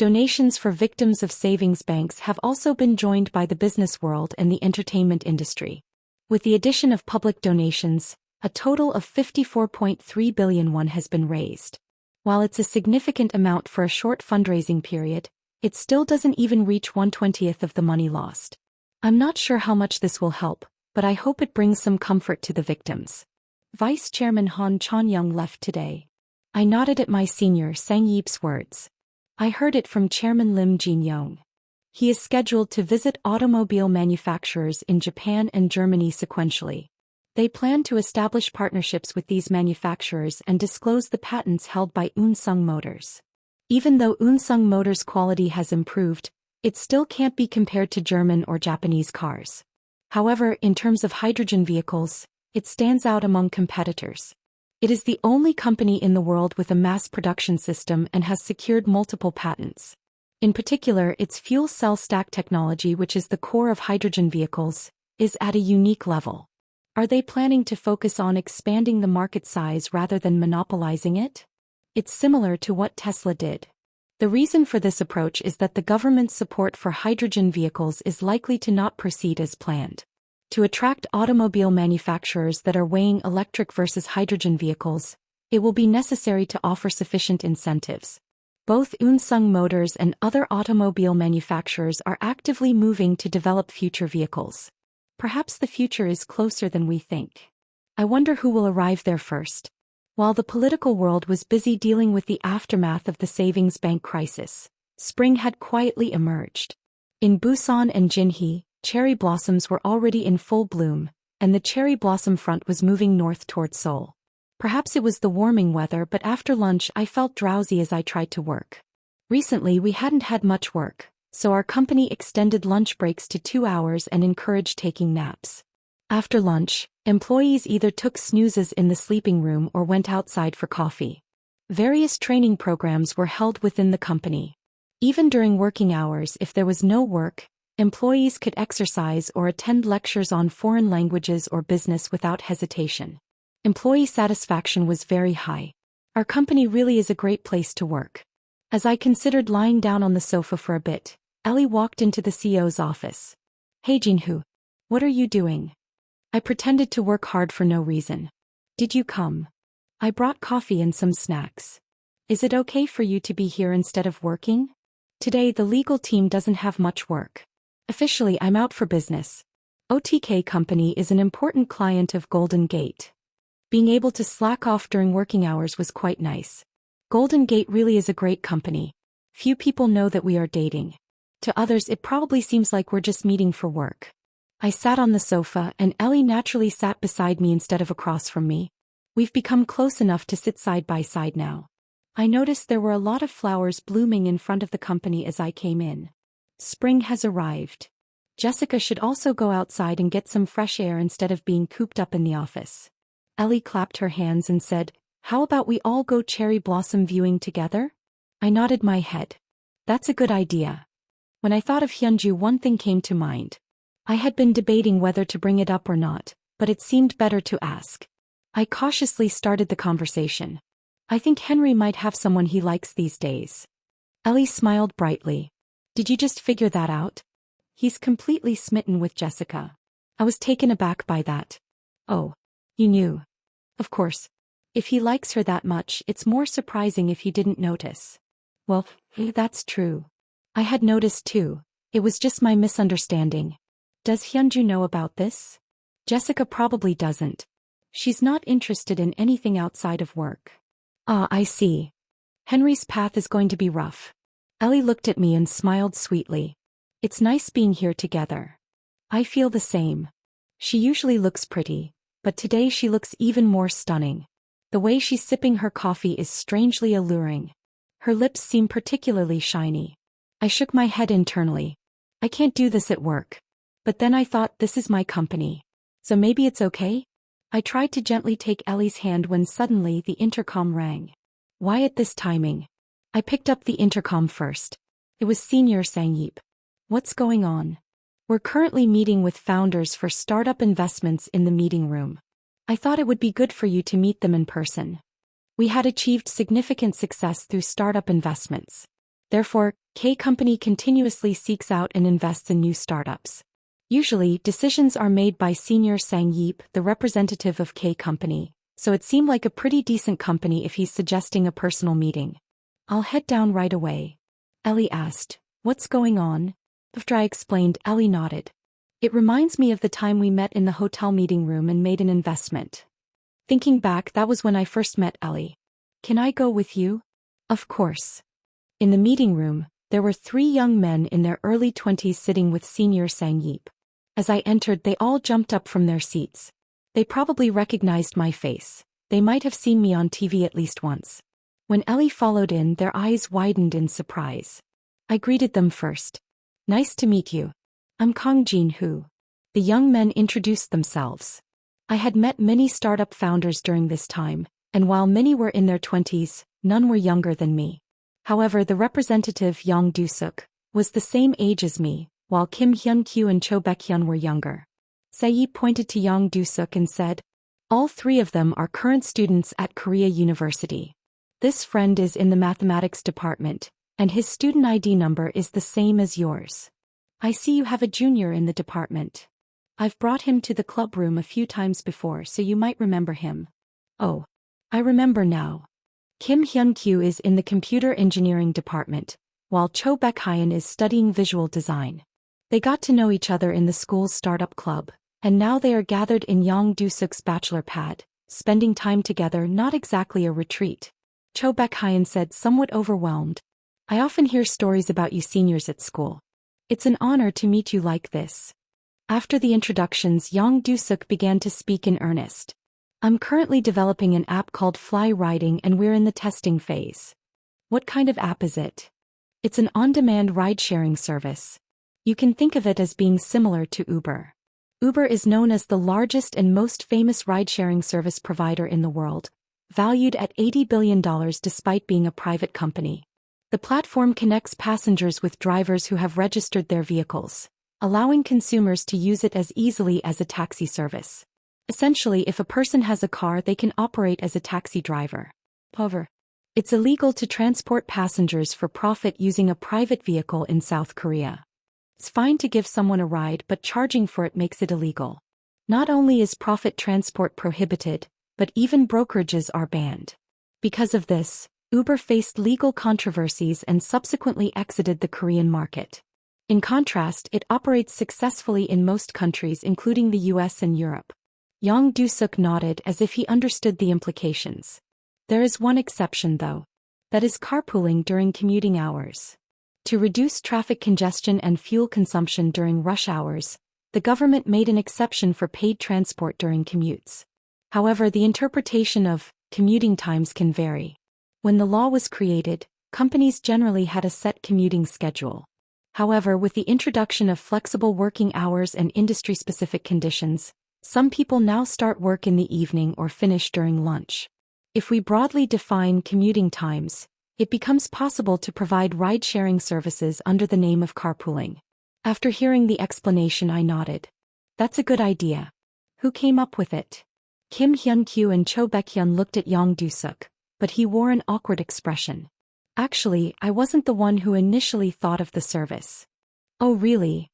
Donations for victims of savings banks have also been joined by the business world and the entertainment industry. With the addition of public donations, a total of 54.3 billion won has been raised. While it's a significant amount for a short fundraising period, it still doesn't even reach 1/20th of the money lost. I'm not sure how much this will help, but I hope it brings some comfort to the victims. Vice Chairman Han Chon-young left today. I nodded at my senior Sang Yip's words. I heard it from Chairman Lim Jin-yong. He is scheduled to visit automobile manufacturers in Japan and Germany sequentially. They plan to establish partnerships with these manufacturers and disclose the patents held by Unsung Motors. Even though Unsung Motors' quality has improved, it still can't be compared to German or Japanese cars. However, in terms of hydrogen vehicles, it stands out among competitors. It is the only company in the world with a mass production system and has secured multiple patents. In particular, its fuel cell stack technology, which is the core of hydrogen vehicles, is at a unique level. Are they planning to focus on expanding the market size rather than monopolizing it? It's similar to what Tesla did. The reason for this approach is that the government's support for hydrogen vehicles is likely to not proceed as planned. To attract automobile manufacturers that are weighing electric versus hydrogen vehicles, it will be necessary to offer sufficient incentives. Both Unsung Motors and other automobile manufacturers are actively moving to develop future vehicles. Perhaps the future is closer than we think. I wonder who will arrive there first. While the political world was busy dealing with the aftermath of the savings bank crisis, spring had quietly emerged. In Busan and Jinhee, cherry blossoms were already in full bloom, and the cherry blossom front was moving north toward Seoul. Perhaps it was the warming weather, but after lunch I felt drowsy as I tried to work. Recently we hadn't had much work, so our company extended lunch breaks to 2 hours and encouraged taking naps. After lunch, employees either took snoozes in the sleeping room or went outside for coffee. Various training programs were held within the company. Even during working hours, if there was no work, employees could exercise or attend lectures on foreign languages or business without hesitation. Employee satisfaction was very high. Our company really is a great place to work. As I considered lying down on the sofa for a bit, Ellie walked into the CEO's office. Hey Jinhoo. What are you doing? I pretended to work hard for no reason. Did you come? I brought coffee and some snacks. Is it okay for you to be here instead of working? Today the legal team doesn't have much work. Officially I'm out for business. OTK Company is an important client of Golden Gate. Being able to slack off during working hours was quite nice. Golden Gate really is a great company. Few people know that we are dating. To others it probably seems like we're just meeting for work. I sat on the sofa and Ellie naturally sat beside me instead of across from me. We've become close enough to sit side by side now. I noticed there were a lot of flowers blooming in front of the company as I came in. Spring has arrived. Jessica should also go outside and get some fresh air instead of being cooped up in the office. Ellie clapped her hands and said, "How about we all go cherry blossom viewing together?" I nodded my head. That's a good idea. When I thought of Hyunju, one thing came to mind. I had been debating whether to bring it up or not, but it seemed better to ask. I cautiously started the conversation. I think Henry might have someone he likes these days. Ellie smiled brightly. Did you just figure that out? He's completely smitten with Jessica. I was taken aback by that. Oh, you knew. Of course. If he likes her that much, it's more surprising if you didn't notice. Well, that's true. I had noticed too. It was just my misunderstanding. Does Hyunju know about this? Jessica probably doesn't. She's not interested in anything outside of work. Ah, I see. Henry's path is going to be rough. Ellie looked at me and smiled sweetly. It's nice being here together. I feel the same. She usually looks pretty, but today she looks even more stunning. The way she's sipping her coffee is strangely alluring. Her lips seem particularly shiny. I shook my head internally. I can't do this at work. But then I thought, this is my company. So maybe it's okay? I tried to gently take Ellie's hand when suddenly the intercom rang. Why at this timing? I picked up the intercom first. It was Senior Sang Yip. What's going on? We're currently meeting with founders for startup investments in the meeting room. I thought it would be good for you to meet them in person. We had achieved significant success through startup investments. Therefore, K Company continuously seeks out and invests in new startups. Usually, decisions are made by Senior Sang Yeep, the representative of K Company, so it seemed like a pretty decent company if he's suggesting a personal meeting. I'll head down right away. Ellie asked, "What's going on?" After I explained, Ellie nodded. "It reminds me of the time we met in the hotel meeting room and made an investment." Thinking back, that was when I first met Ellie. "Can I go with you?" "Of course." In the meeting room, there were 3 young men in their early 20s sitting with Senior Sang Yeep. As I entered, they all jumped up from their seats. They probably recognized my face. They might have seen me on TV at least once. When Ellie followed in, their eyes widened in surprise. I greeted them first. "Nice to meet you. I'm Kong Jin-Hu." The young men introduced themselves. I had met many startup founders during this time, and while many were in their 20s, none were younger than me. However, the representative Yang Du-suk was the same age as me, while Kim Hyun-kyu and Cho Baek-hyun were younger. Sae pointed to Yang Du-suk and said, "All 3 of them are current students at Korea University. This friend is in the mathematics department, and his student ID number is the same as yours. I see you have a junior in the department. I've brought him to the club room a few times before, so you might remember him." "Oh, I remember now." Kim Hyun-kyu is in the computer engineering department, while Cho Baek-hyun is studying visual design. They got to know each other in the school's startup club, and now they are gathered in Yang Du-suk's bachelor pad, spending time together, not exactly a retreat. Cho Baek-hyun said, somewhat overwhelmed, "I often hear stories about you seniors at school. It's an honor to meet you like this." After the introductions, Yang Du-suk began to speak in earnest. "I'm currently developing an app called Fly Riding, and we're in the testing phase." "What kind of app is it?" "It's an on-demand ride-sharing service. You can think of it as being similar to Uber." Uber is known as the largest and most famous ride-sharing service provider in the world, valued at $80 billion despite being a private company. The platform connects passengers with drivers who have registered their vehicles, allowing consumers to use it as easily as a taxi service. Essentially, if a person has a car, they can operate as a taxi driver. However, it's illegal to transport passengers for profit using a private vehicle in South Korea. It's fine to give someone a ride, but charging for it makes it illegal. Not only is profit transport prohibited, but even brokerages are banned. Because of this, Uber faced legal controversies and subsequently exited the Korean market. In contrast, it operates successfully in most countries including the US and Europe. Yang Du-suk nodded as if he understood the implications. There is one exception though. That is carpooling during commuting hours. To reduce traffic congestion and fuel consumption during rush hours, the government made an exception for paid transport during commutes. However, the interpretation of commuting times can vary. When the law was created, companies generally had a set commuting schedule. However, with the introduction of flexible working hours and industry-specific conditions, some people now start work in the evening or finish during lunch. If we broadly define commuting times, it becomes possible to provide ride-sharing services under the name of carpooling. After hearing the explanation, I nodded. That's a good idea. Who came up with it? Kim Hyun-kyu and Cho Baek-hyun looked at Yang Du-suk, but he wore an awkward expression. Actually, I wasn't the one who initially thought of the service. Oh really?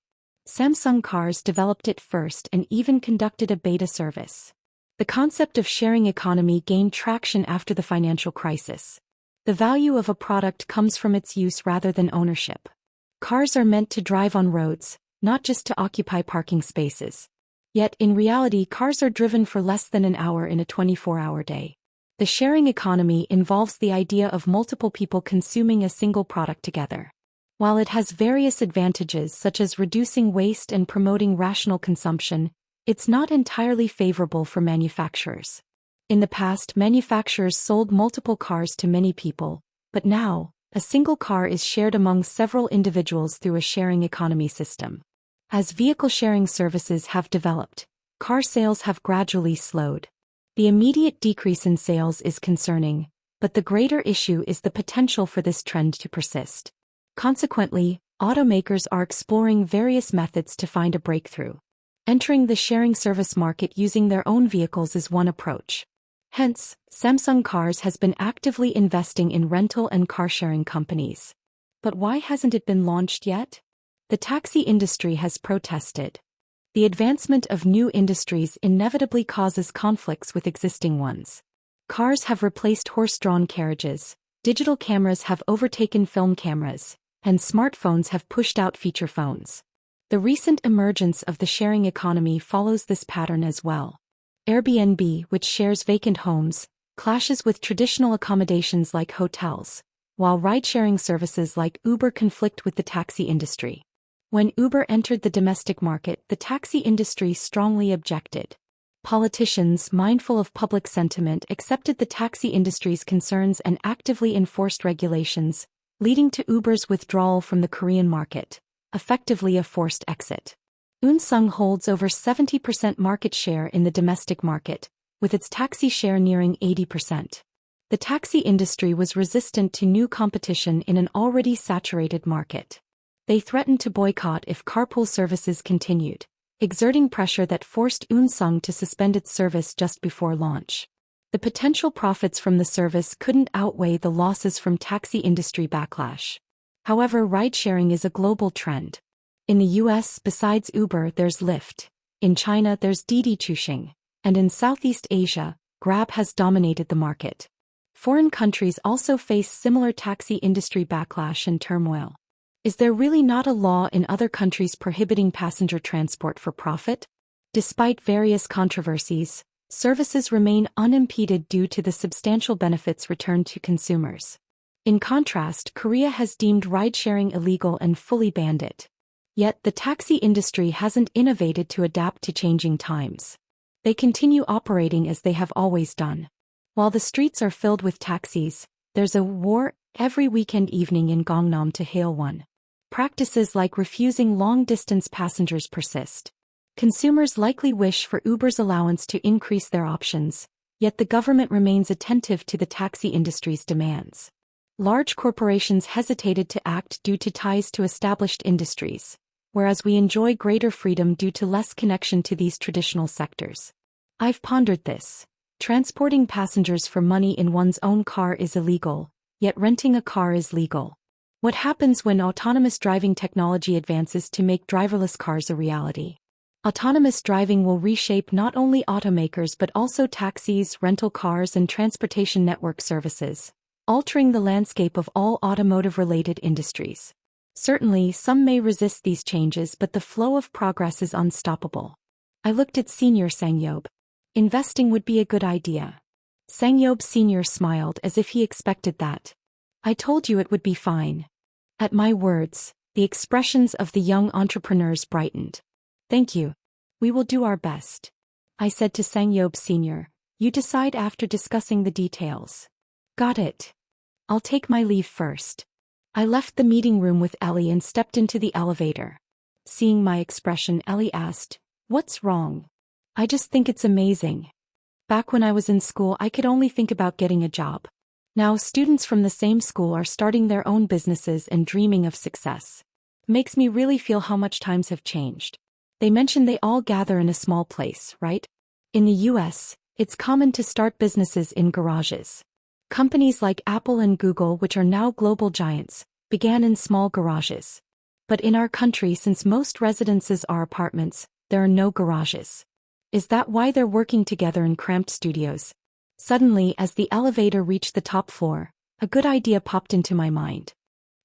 Samsung Cars developed it first and even conducted a beta service. The concept of sharing economy gained traction after the financial crisis. The value of a product comes from its use rather than ownership. Cars are meant to drive on roads, not just to occupy parking spaces. Yet, in reality, cars are driven for less than an hour in a 24-hour day. The sharing economy involves the idea of multiple people consuming a single product together. While it has various advantages such as reducing waste and promoting rational consumption, it's not entirely favorable for manufacturers. In the past, manufacturers sold multiple cars to many people, but now, a single car is shared among several individuals through a sharing economy system. As vehicle sharing services have developed, car sales have gradually slowed. The immediate decrease in sales is concerning, but the greater issue is the potential for this trend to persist. Consequently, automakers are exploring various methods to find a breakthrough. Entering the sharing service market using their own vehicles is one approach. Hence, Samsung Cars has been actively investing in rental and car-sharing companies. But why hasn't it been launched yet? The taxi industry has protested. The advancement of new industries inevitably causes conflicts with existing ones. Cars have replaced horse-drawn carriages, digital cameras have overtaken film cameras, and smartphones have pushed out feature phones. The recent emergence of the sharing economy follows this pattern as well. Airbnb, which shares vacant homes, clashes with traditional accommodations like hotels, while ride-sharing services like Uber conflict with the taxi industry. When Uber entered the domestic market, the taxi industry strongly objected. Politicians, mindful of public sentiment, accepted the taxi industry's concerns and actively enforced regulations, leading to Uber's withdrawal from the Korean market, effectively a forced exit. Unsung holds over 70% market share in the domestic market, with its taxi share nearing 80%. The taxi industry was resistant to new competition in an already saturated market. They threatened to boycott if carpool services continued, exerting pressure that forced Unsung to suspend its service just before launch. The potential profits from the service couldn't outweigh the losses from taxi industry backlash. However, ride-sharing is a global trend. In the US, besides Uber, there's Lyft. In China, there's Didi Chuxing. And in Southeast Asia, Grab has dominated the market. Foreign countries also face similar taxi industry backlash and turmoil. Is there really not a law in other countries prohibiting passenger transport for profit? Despite various controversies, services remain unimpeded due to the substantial benefits returned to consumers. In contrast, Korea has deemed ride-sharing illegal and fully banned it. Yet the taxi industry hasn't innovated to adapt to changing times. They continue operating as they have always done. While the streets are filled with taxis, there's a war every weekend evening in Gangnam to hail one. Practices like refusing long-distance passengers persist. Consumers likely wish for Uber's allowance to increase their options, yet the government remains attentive to the taxi industry's demands. Large corporations hesitated to act due to ties to established industries, whereas we enjoy greater freedom due to less connection to these traditional sectors. I've pondered this. Transporting passengers for money in one's own car is illegal, yet renting a car is legal. What happens when autonomous driving technology advances to make driverless cars a reality? Autonomous driving will reshape not only automakers but also taxis, rental cars, and transportation network services, altering the landscape of all automotive-related industries. Certainly, some may resist these changes, but the flow of progress is unstoppable. I looked at Senior Sangyob. Investing would be a good idea. Sangyob Senior smiled as if he expected that. I told you it would be fine. At my words, the expressions of the young entrepreneurs brightened. Thank you. We will do our best. I said to Sangyob Senior, you decide after discussing the details. Got it. I'll take my leave first. I left the meeting room with Ellie and stepped into the elevator. Seeing my expression, Ellie asked, what's wrong? I just think it's amazing. Back when I was in school, I could only think about getting a job. Now students from the same school are starting their own businesses and dreaming of success. Makes me really feel how much times have changed. They mentioned they all gather in a small place, right? In the US, it's common to start businesses in garages. Companies like Apple and Google, which are now global giants, began in small garages. But in our country, since most residences are apartments, there are no garages. Is that why they're working together in cramped studios? Suddenly, as the elevator reached the top floor, a good idea popped into my mind.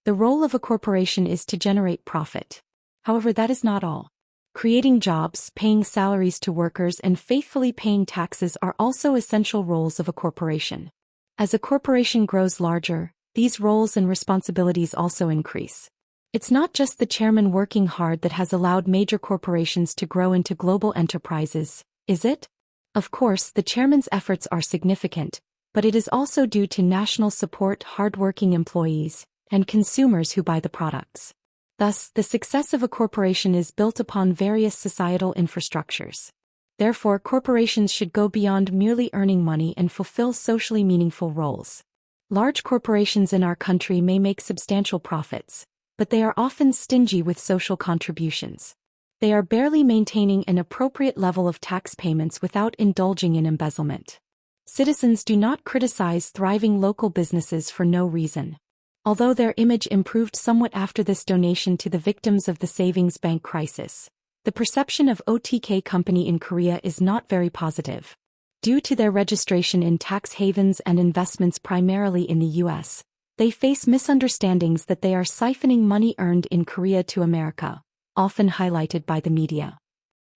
The role of a corporation is to generate profit. However, that is not all. Creating jobs, paying salaries to workers, and faithfully paying taxes are also essential roles of a corporation. As a corporation grows larger, these roles and responsibilities also increase. It's not just the chairman working hard that has allowed major corporations to grow into global enterprises, is it? Of course, the chairman's efforts are significant, but it is also due to national support, hardworking employees, and consumers who buy the products. Thus, the success of a corporation is built upon various societal infrastructures. Therefore, corporations should go beyond merely earning money and fulfill socially meaningful roles. Large corporations in our country may make substantial profits, but they are often stingy with social contributions. They are barely maintaining an appropriate level of tax payments without indulging in embezzlement. Citizens do not criticize thriving local businesses for no reason. Although their image improved somewhat after this donation to the victims of the savings bank crisis, the perception of OTK company in Korea is not very positive. Due to their registration in tax havens and investments primarily in the US, they face misunderstandings that they are siphoning money earned in Korea to America, often highlighted by the media.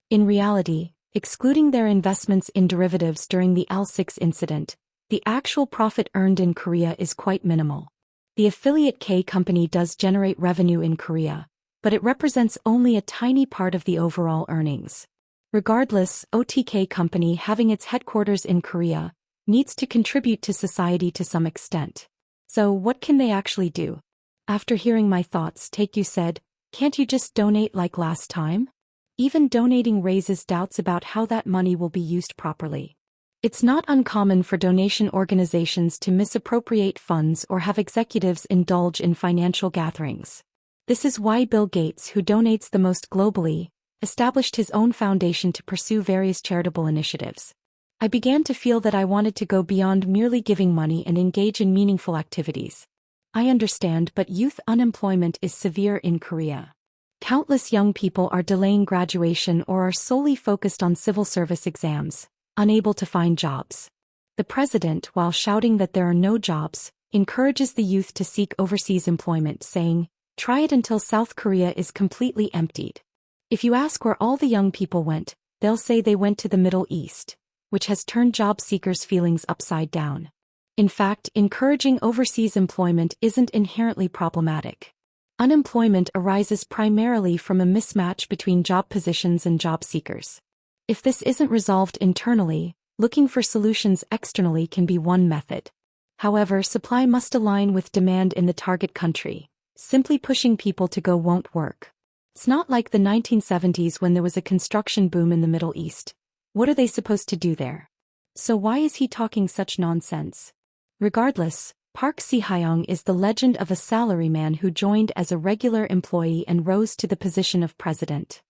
In reality, excluding their investments in derivatives during the L6 incident, the actual profit earned in Korea is quite minimal. The affiliate K company does generate revenue in Korea, but it represents only a tiny part of the overall earnings. Regardless, OTK company having its headquarters in Korea needs to contribute to society to some extent. So what can they actually do? After hearing my thoughts, Taekyu said, "Can't you just donate like last time?" Even donating raises doubts about how that money will be used properly. It's not uncommon for donation organizations to misappropriate funds or have executives indulge in financial gatherings. This is why Bill Gates, who donates the most globally, established his own foundation to pursue various charitable initiatives. I began to feel that I wanted to go beyond merely giving money and engage in meaningful activities. I understand, but youth unemployment is severe in Korea. Countless young people are delaying graduation or are solely focused on civil service exams, unable to find jobs. The president, while shouting that there are no jobs, encourages the youth to seek overseas employment, saying, "Try it until South Korea is completely emptied." If you ask where all the young people went, they'll say they went to the Middle East, which has turned job seekers' feelings upside down. In fact, encouraging overseas employment isn't inherently problematic. Unemployment arises primarily from a mismatch between job positions and job seekers. If this isn't resolved internally, looking for solutions externally can be one method. However, supply must align with demand in the target country. Simply pushing people to go won't work. It's not like the 1970s when there was a construction boom in the Middle East. What are they supposed to do there? So why is he talking such nonsense? Regardless, Park Si-hyung is the legend of a salaryman who joined as a regular employee and rose to the position of president.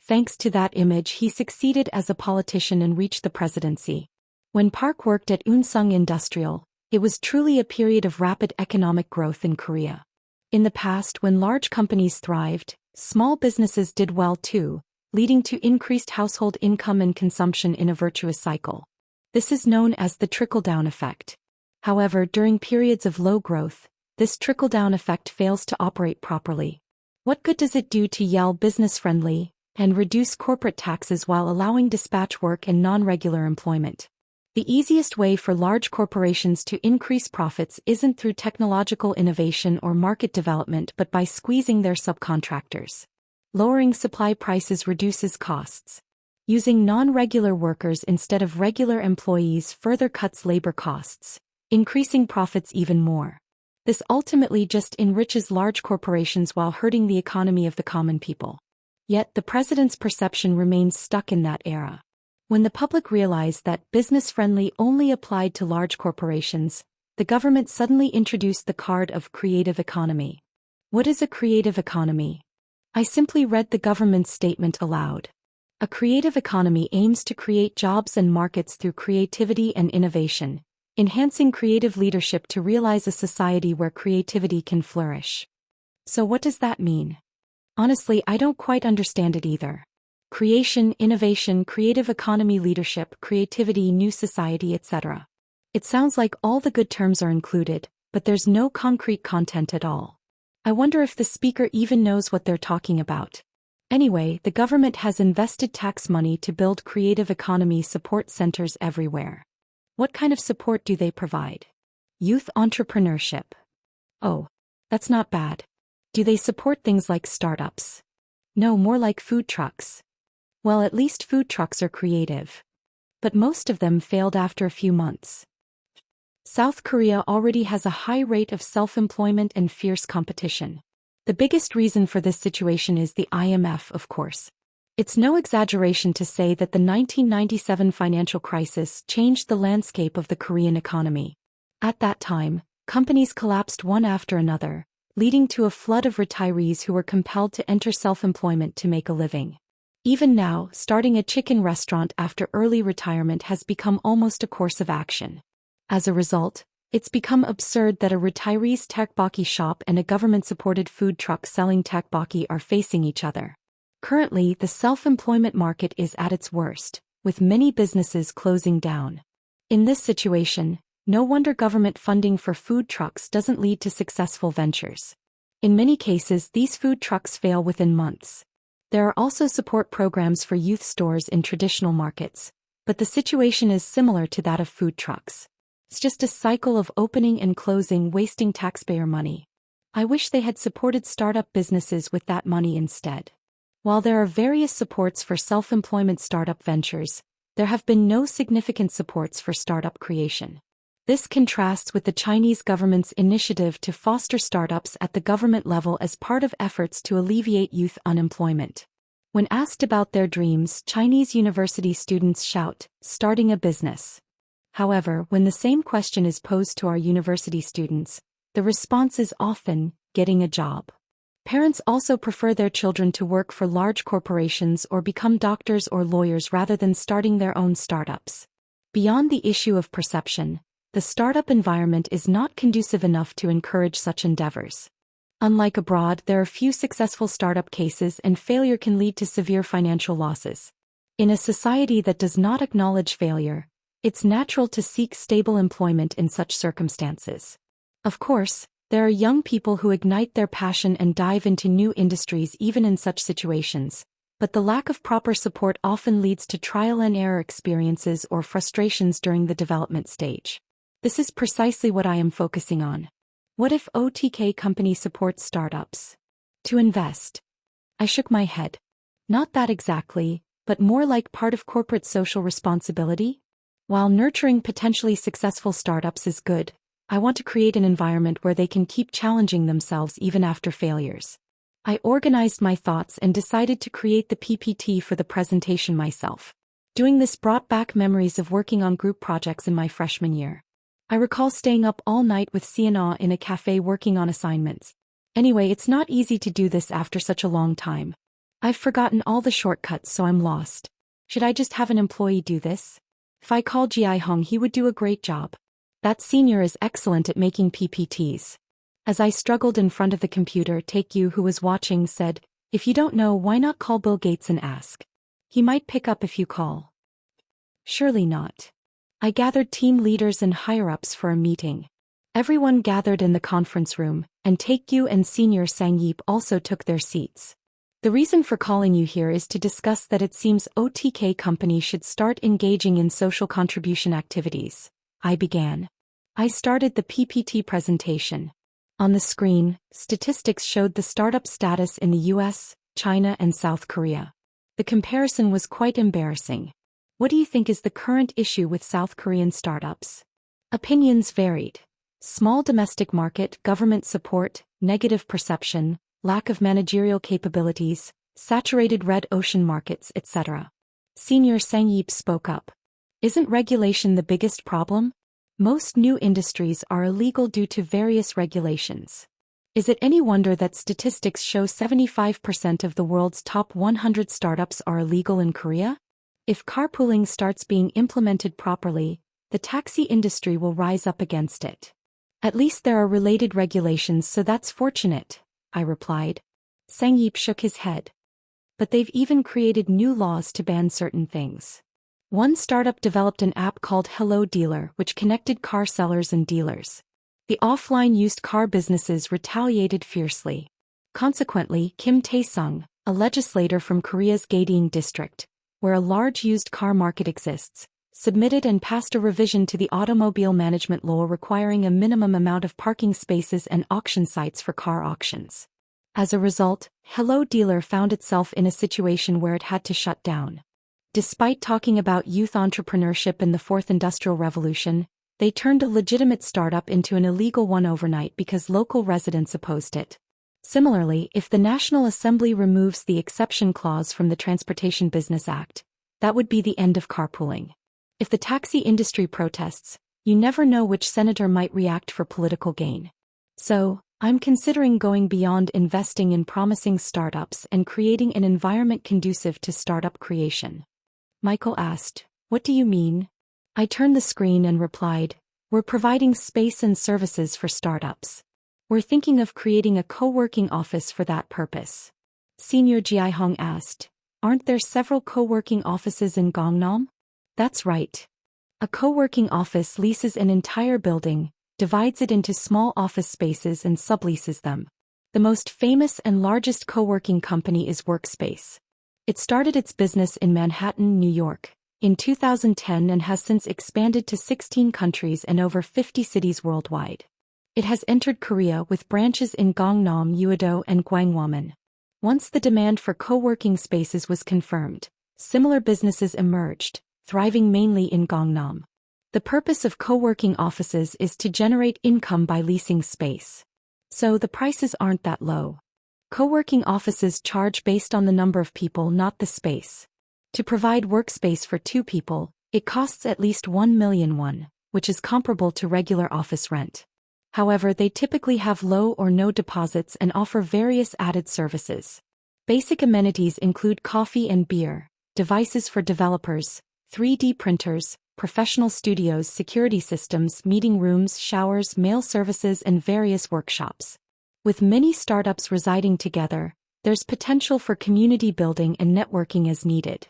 Thanks to that image, he succeeded as a politician and reached the presidency. When Park worked at Unsung Industrial, it was truly a period of rapid economic growth in Korea. In the past, when large companies thrived, small businesses did well too, leading to increased household income and consumption in a virtuous cycle. This is known as the trickle-down effect. However, during periods of low growth, this trickle-down effect fails to operate properly. What good does it do to yell business-friendly and reduce corporate taxes while allowing dispatch work and non-regular employment? The easiest way for large corporations to increase profits isn't through technological innovation or market development but by squeezing their subcontractors. Lowering supply prices reduces costs. Using non-regular workers instead of regular employees further cuts labor costs, increasing profits even more. This ultimately just enriches large corporations while hurting the economy of the common people. Yet the president's perception remains stuck in that era. When the public realized that business-friendly only applied to large corporations, the government suddenly introduced the card of creative economy. What is a creative economy? I simply read the government's statement aloud. A creative economy aims to create jobs and markets through creativity and innovation, enhancing creative leadership to realize a society where creativity can flourish. So what does that mean? Honestly, I don't quite understand it either. Creation, innovation, creative economy, leadership, creativity, new society, etc. It sounds like all the good terms are included, but there's no concrete content at all. I wonder if the speaker even knows what they're talking about. Anyway, the government has invested tax money to build creative economy support centers everywhere. What kind of support do they provide? Youth entrepreneurship. Oh, that's not bad. Do they support things like startups? No, more like food trucks. Well, at least food trucks are creative. But most of them failed after a few months. South Korea already has a high rate of self-employment and fierce competition. The biggest reason for this situation is the IMF, of course. It's no exaggeration to say that the 1997 financial crisis changed the landscape of the Korean economy. At that time, companies collapsed one after another, leading to a flood of retirees who were compelled to enter self-employment to make a living. Even now, starting a chicken restaurant after early retirement has become almost a course of action. As a result, It's become absurd that a retiree's tteokbokki shop and a government-supported food truck selling tteokbokki are facing each other. Currently, the self-employment market is at its worst, with many businesses closing down. In this situation, no wonder government funding for food trucks doesn't lead to successful ventures. In many cases, these food trucks fail within months. There are also support programs for youth stores in traditional markets, but the situation is similar to that of food trucks. It's just a cycle of opening and closing, wasting taxpayer money. I wish they had supported startup businesses with that money instead. While there are various supports for self-employment startup ventures, there have been no significant supports for startup creation. This contrasts with the Chinese government's initiative to foster startups at the government level as part of efforts to alleviate youth unemployment. When asked about their dreams, Chinese university students shout, "Starting a business." However, when the same question is posed to our university students, the response is often, "Getting a job." Parents also prefer their children to work for large corporations or become doctors or lawyers rather than starting their own startups. Beyond the issue of perception, the startup environment is not conducive enough to encourage such endeavors. Unlike abroad, there are few successful startup cases and failure can lead to severe financial losses. In a society that does not acknowledge failure, it's natural to seek stable employment in such circumstances. Of course, there are young people who ignite their passion and dive into new industries even in such situations, but the lack of proper support often leads to trial-and-error experiences or frustrations during the development stage. This is precisely what I am focusing on. What if OTK company supports startups? To invest. I shook my head. Not that exactly, but more like part of corporate social responsibility? While nurturing potentially successful startups is good, I want to create an environment where they can keep challenging themselves even after failures. I organized my thoughts and decided to create the PPT for the presentation myself. Doing this brought back memories of working on group projects in my freshman year. I recall staying up all night with Sienna in a cafe working on assignments. Anyway, it's not easy to do this after such a long time. I've forgotten all the shortcuts, so I'm lost. Should I just have an employee do this? If I call Ji Hong, he would do a great job. That senior is excellent at making PPTs. As I struggled in front of the computer, Take Yu, who was watching, said, "If you don't know, why not call Bill Gates and ask? He might pick up if you call." Surely not. I gathered team leaders and higher-ups for a meeting. Everyone gathered in the conference room, and Take Yu and Senior Sang Yip also took their seats. The reason for calling you here is to discuss that it seems OTK company should start engaging in social contribution activities. I began. I started the PPT presentation. On the screen, statistics showed the startup status in the US, China, and South Korea. The comparison was quite embarrassing. What do you think is the current issue with South Korean startups? Opinions varied. Small domestic market, government support, negative perception, lack of managerial capabilities, saturated red ocean markets, etc. Senior Sang Yip spoke up. Isn't regulation the biggest problem? Most new industries are illegal due to various regulations. Is it any wonder that statistics show 75% of the world's top 100 startups are illegal in Korea? If carpooling starts being implemented properly, the taxi industry will rise up against it. At least there are related regulations, so that's fortunate, I replied. Sang Yip shook his head. But they've even created new laws to ban certain things. One startup developed an app called Hello Dealer, which connected car sellers and dealers. The offline used car businesses retaliated fiercely. Consequently, Kim Tae-sung, a legislator from Korea's Gaedeong district, where a large used car market exists, submitted and passed a revision to the automobile management law requiring a minimum amount of parking spaces and auction sites for car auctions. As a result, Hello Dealer found itself in a situation where it had to shut down. Despite talking about youth entrepreneurship in the Fourth Industrial Revolution, they turned a legitimate startup into an illegal one overnight because local residents opposed it. Similarly, if the National Assembly removes the exception clause from the Transportation Business Act, that would be the end of carpooling. If the taxi industry protests, you never know which senator might react for political gain. So, I'm considering going beyond investing in promising startups and creating an environment conducive to startup creation. Michael asked, "What do you mean?" I turned the screen and replied, We're providing space and services for startups. We're thinking of creating a co-working office for that purpose. Senior Jiahong asked, aren't there several co-working offices in Gangnam? That's right. A co-working office leases an entire building, divides it into small office spaces and subleases them. The most famous and largest co-working company is Workspace. It started its business in Manhattan, New York, in 2010 and has since expanded to 16 countries and over 50 cities worldwide. It has entered Korea with branches in Gangnam, Uido, and Gwanghwamun. Once the demand for co-working spaces was confirmed, similar businesses emerged, thriving mainly in Gangnam. The purpose of co-working offices is to generate income by leasing space. So the prices aren't that low. Co-working offices charge based on the number of people, not the space. To provide workspace for 2 people, it costs at least 1 million won, which is comparable to regular office rent. However, they typically have low or no deposits and offer various added services. Basic amenities include coffee and beer, devices for developers, 3D printers, professional studios, security systems, meeting rooms, showers, mail services, and various workshops. With many startups residing together, there's potential for community building and networking as needed.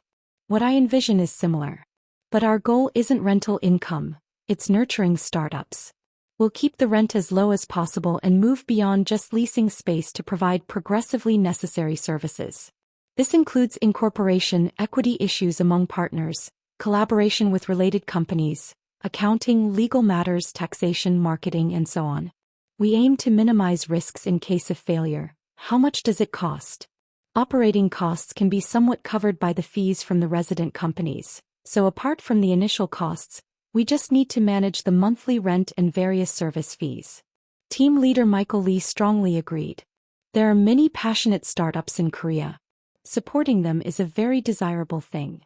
What I envision is similar. But our goal isn't rental income, it's nurturing startups. We'll keep the rent as low as possible and move beyond just leasing space to provide progressively necessary services. This includes incorporation, equity issues among partners, collaboration with related companies, accounting, legal matters, taxation, marketing, and so on. We aim to minimize risks in case of failure. How much does it cost? Operating costs can be somewhat covered by the fees from the resident companies, so apart from the initial costs, we just need to manage the monthly rent and various service fees. Team leader Michael Lee strongly agreed. There are many passionate startups in Korea. Supporting them is a very desirable thing.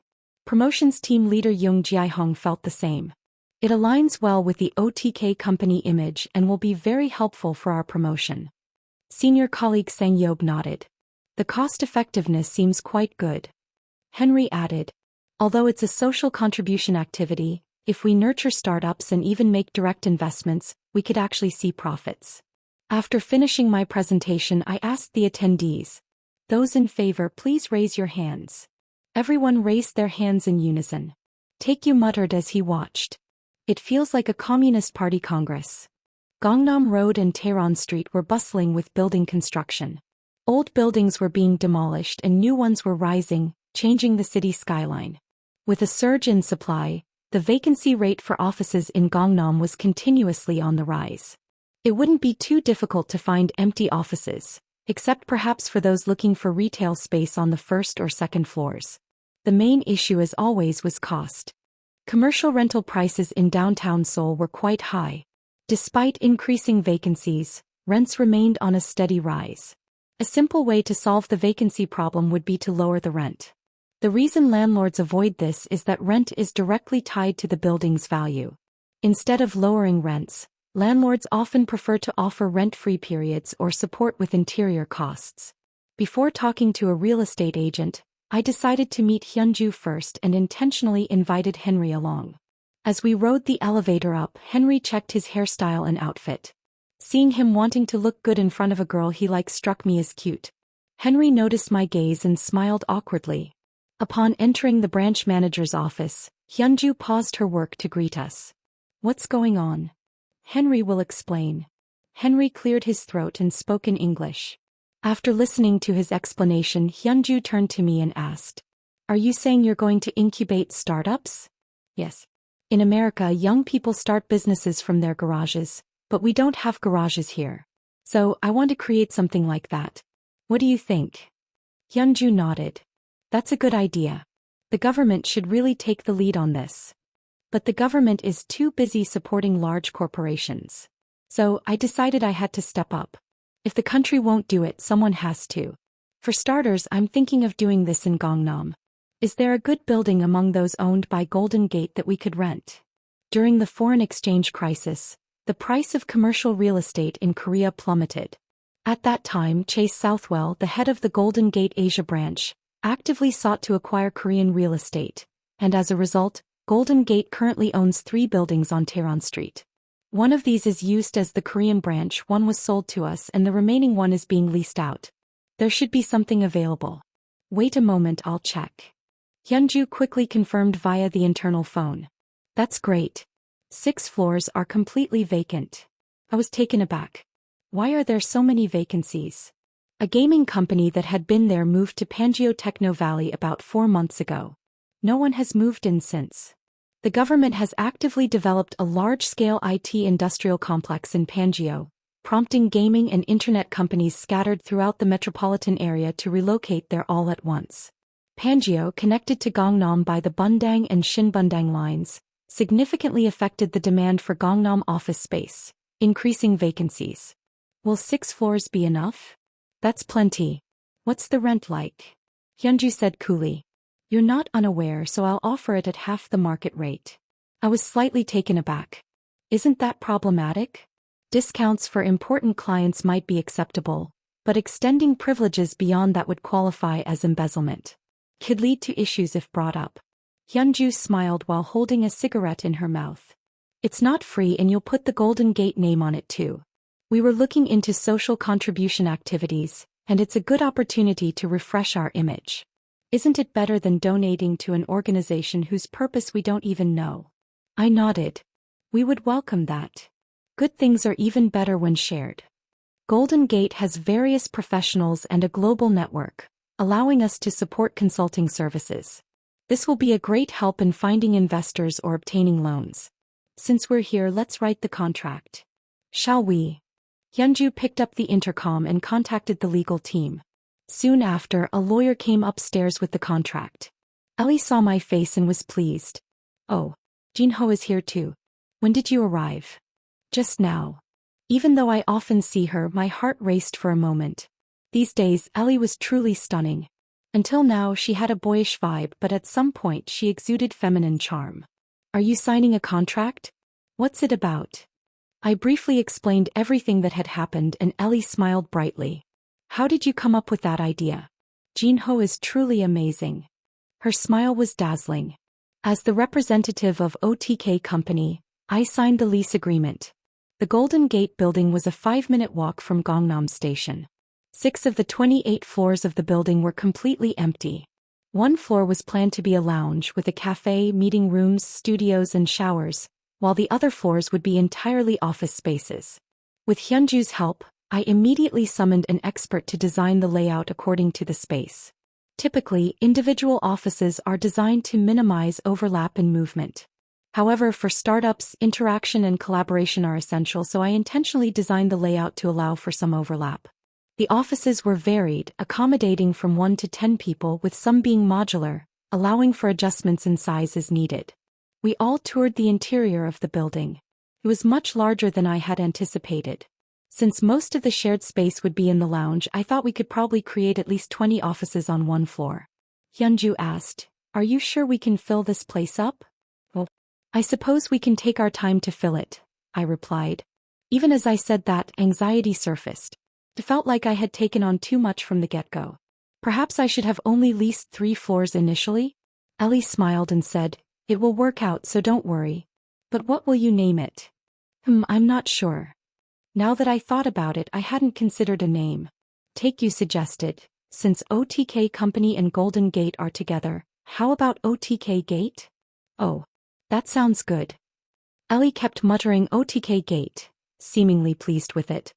Promotions team leader Jung Jae-hong felt the same. It aligns well with the OTK company image and will be very helpful for our promotion. Senior colleague Sang Yob nodded. The cost-effectiveness seems quite good. Henry added, although it's a social contribution activity, if we nurture startups and even make direct investments, we could actually see profits. After finishing my presentation, I asked the attendees, those in favor, please raise your hands. Everyone raised their hands in unison. Taekyu muttered as he watched. It feels like a Communist Party Congress. Gangnam Road and Taeron Street were bustling with building construction. Old buildings were being demolished and new ones were rising, changing the city skyline. With a surge in supply, the vacancy rate for offices in Gangnam was continuously on the rise. It wouldn't be too difficult to find empty offices, except perhaps for those looking for retail space on the first or second floors. The main issue, as always, was cost. Commercial rental prices in downtown Seoul were quite high. Despite increasing vacancies, rents remained on a steady rise. A simple way to solve the vacancy problem would be to lower the rent. The reason landlords avoid this is that rent is directly tied to the building's value. Instead of lowering rents, landlords often prefer to offer rent-free periods or support with interior costs. Before talking to a real estate agent, I decided to meet Hyunju first and intentionally invited Henry along. As we rode the elevator up, Henry checked his hairstyle and outfit. Seeing him wanting to look good in front of a girl he liked struck me as cute. Henry noticed my gaze and smiled awkwardly. Upon entering the branch manager's office, Hyunju paused her work to greet us. What's going on? Henry will explain. Henry cleared his throat and spoke in English. After listening to his explanation, Hyunju turned to me and asked, are you saying you're going to incubate startups? Yes. In America, young people start businesses from their garages, but we don't have garages here. So, I want to create something like that. What do you think? Hyunju nodded. That's a good idea. The government should really take the lead on this. But the government is too busy supporting large corporations. So, I decided I had to step up. If the country won't do it, someone has to. For starters, I'm thinking of doing this in Gangnam. Is there a good building among those owned by Golden Gate that we could rent? During the foreign exchange crisis, the price of commercial real estate in Korea plummeted. At that time, Chase Southwell, the head of the Golden Gate Asia branch, actively sought to acquire Korean real estate, and as a result, Golden Gate currently owns 3 buildings on Taeron Street. One of these is used as the Korean branch, one was sold to us, and the remaining one is being leased out. There should be something available. Wait a moment, I'll check. Hyunju quickly confirmed via the internal phone. That's great. 6 floors are completely vacant. I was taken aback. Why are there so many vacancies? A gaming company that had been there moved to Pangeo Techno Valley about 4 months ago. No one has moved in since. The government has actively developed a large-scale IT industrial complex in Pangeo, prompting gaming and internet companies scattered throughout the metropolitan area to relocate there all at once. Pangeo, connected to Gangnam by the Bundang and Shinbundang lines, significantly affected the demand for Gangnam office space, increasing vacancies. Will 6 floors be enough? That's plenty. What's the rent like? Hyunju said coolly. You're not unaware, so I'll offer it at half the market rate. I was slightly taken aback. Isn't that problematic? Discounts for important clients might be acceptable, but extending privileges beyond that would qualify as embezzlement. Could lead to issues if brought up. Hyunju smiled while holding a cigarette in her mouth. It's not free and you'll put the Golden Gate name on it too. We were looking into social contribution activities, and it's a good opportunity to refresh our image. Isn't it better than donating to an organization whose purpose we don't even know? I nodded. We would welcome that. Good things are even better when shared. Golden Gate has various professionals and a global network, allowing us to support consulting services. This will be a great help in finding investors or obtaining loans. Since we're here, let's write the contract. Shall we? Hyunju picked up the intercom and contacted the legal team. Soon after, a lawyer came upstairs with the contract. Ellie saw my face and was pleased. Oh, Jinho is here too. When did you arrive? Just now. Even though I often see her, my heart raced for a moment. These days, Ellie was truly stunning. Until now, she had a boyish vibe, but at some point she exuded feminine charm. Are you signing a contract? What's it about? I briefly explained everything that had happened and Ellie smiled brightly. How did you come up with that idea? Jinho is truly amazing. Her smile was dazzling. As the representative of OTK Company, I signed the lease agreement. The Golden Gate building was a 5-minute walk from Gangnam Station. 6 of the 28 floors of the building were completely empty. One floor was planned to be a lounge with a cafe, meeting rooms, studios and showers, while the other floors would be entirely office spaces. With Hyunju's help, I immediately summoned an expert to design the layout according to the space. Typically, individual offices are designed to minimize overlap in movement. However, for startups, interaction and collaboration are essential, so I intentionally designed the layout to allow for some overlap. The offices were varied, accommodating from 1 to 10 people, with some being modular, allowing for adjustments in size as needed. We all toured the interior of the building. It was much larger than I had anticipated. Since most of the shared space would be in the lounge, I thought we could probably create at least 20 offices on one floor. Hyunju asked, "Are you sure we can fill this place up?" "Well, I suppose we can take our time to fill it," I replied. Even as I said that, anxiety surfaced. It felt like I had taken on too much from the get-go. Perhaps I should have only leased 3 floors initially? Ellie smiled and said, "It will work out, so don't worry. But what will you name it?" I'm not sure. Now that I thought about it, I hadn't considered a name. Take, you suggested. Since OTK Company and Golden Gate are together, how about OTK Gate? Oh, that sounds good. Ellie kept muttering OTK Gate, seemingly pleased with it.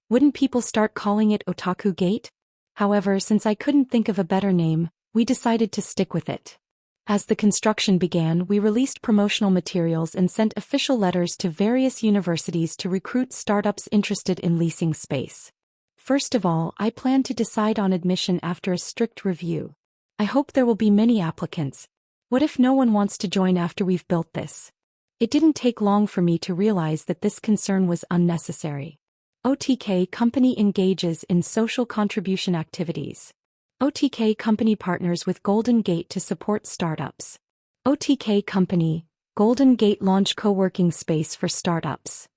Wouldn't people start calling it Otaku Gate? However, since I couldn't think of a better name, we decided to stick with it. As the construction began, we released promotional materials and sent official letters to various universities to recruit startups interested in leasing space. First of all, I plan to decide on admission after a strict review. I hope there will be many applicants. What if no one wants to join after we've built this? It didn't take long for me to realize that this concern was unnecessary. OTK Company engages in social contribution activities. OTK Company partners with Golden Gate to support startups. OTK Company, Golden Gate launch co-working space for startups.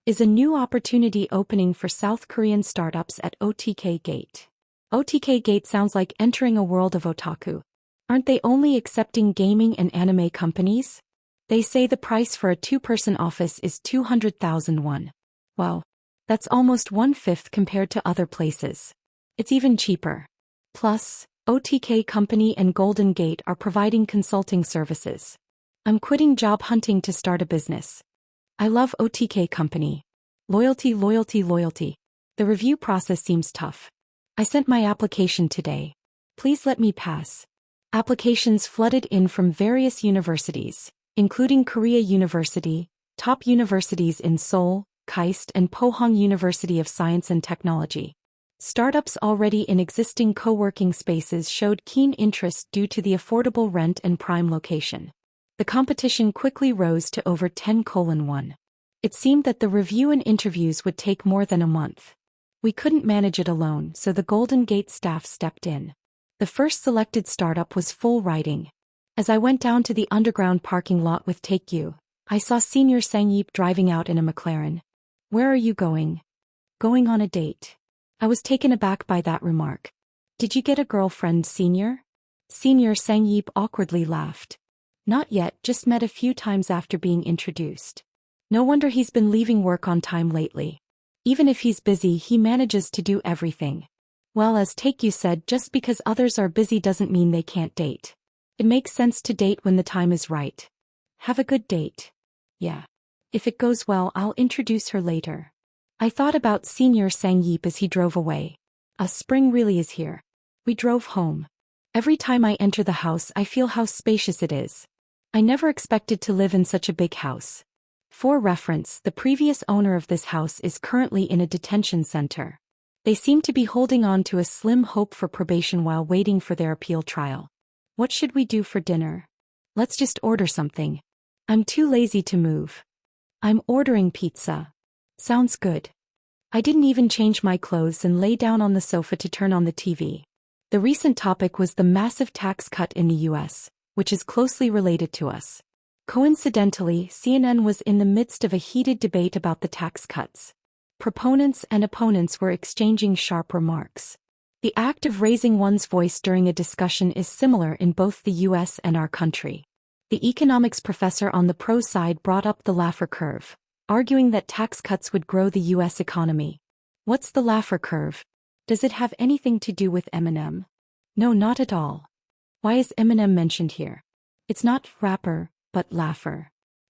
Is a new opportunity opening for South Korean startups at OTK Gate. OTK Gate sounds like entering a world of otaku. Aren't they only accepting gaming and anime companies? They say the price for a two-person office is 200,000 won. Wow. That's almost one-fifth compared to other places. It's even cheaper. Plus, OTK Company and Golden Gate are providing consulting services. I'm quitting job hunting to start a business. I love OTK Company. Loyalty, loyalty, loyalty. The review process seems tough. I sent my application today. Please let me pass. Applications flooded in from various universities, including Korea University, top universities in Seoul, KAIST and Pohang University of Science and Technology. Startups already in existing co-working spaces showed keen interest due to the affordable rent and prime location. The competition quickly rose to over 10:1. It seemed that the review and interviews would take more than a month. We couldn't manage it alone, so the Golden Gate staff stepped in. The first selected startup was full riding. As I went down to the underground parking lot with Taekyu, I saw Senior Sang Yeep driving out in a McLaren. Where are you going? Going on a date. I was taken aback by that remark. Did you get a girlfriend, Senior? Senior Sang Yeep awkwardly laughed. Not yet, just met a few times after being introduced. No wonder he's been leaving work on time lately. Even if he's busy, he manages to do everything. Well, as Taekyu said, just because others are busy doesn't mean they can't date. It makes sense to date when the time is right. Have a good date. Yeah. If it goes well, I'll introduce her later. I thought about Senior Sang Yeep as he drove away. Spring really is here. We drove home. Every time I enter the house, I feel how spacious it is. I never expected to live in such a big house. For reference, the previous owner of this house is currently in a detention center. They seem to be holding on to a slim hope for probation while waiting for their appeal trial. What should we do for dinner? Let's just order something. I'm too lazy to move. I'm ordering pizza. Sounds good. I didn't even change my clothes and lay down on the sofa to turn on the TV. The recent topic was the massive tax cut in the US, which is closely related to us. Coincidentally, CNN was in the midst of a heated debate about the tax cuts. Proponents and opponents were exchanging sharp remarks. The act of raising one's voice during a discussion is similar in both the US and our country. The economics professor on the pro side brought up the Laffer curve, arguing that tax cuts would grow the US economy. What's the Laffer curve? Does it have anything to do with Eminem? No, not at all. Why is Eminem mentioned here? It's not rapper, but Laffer.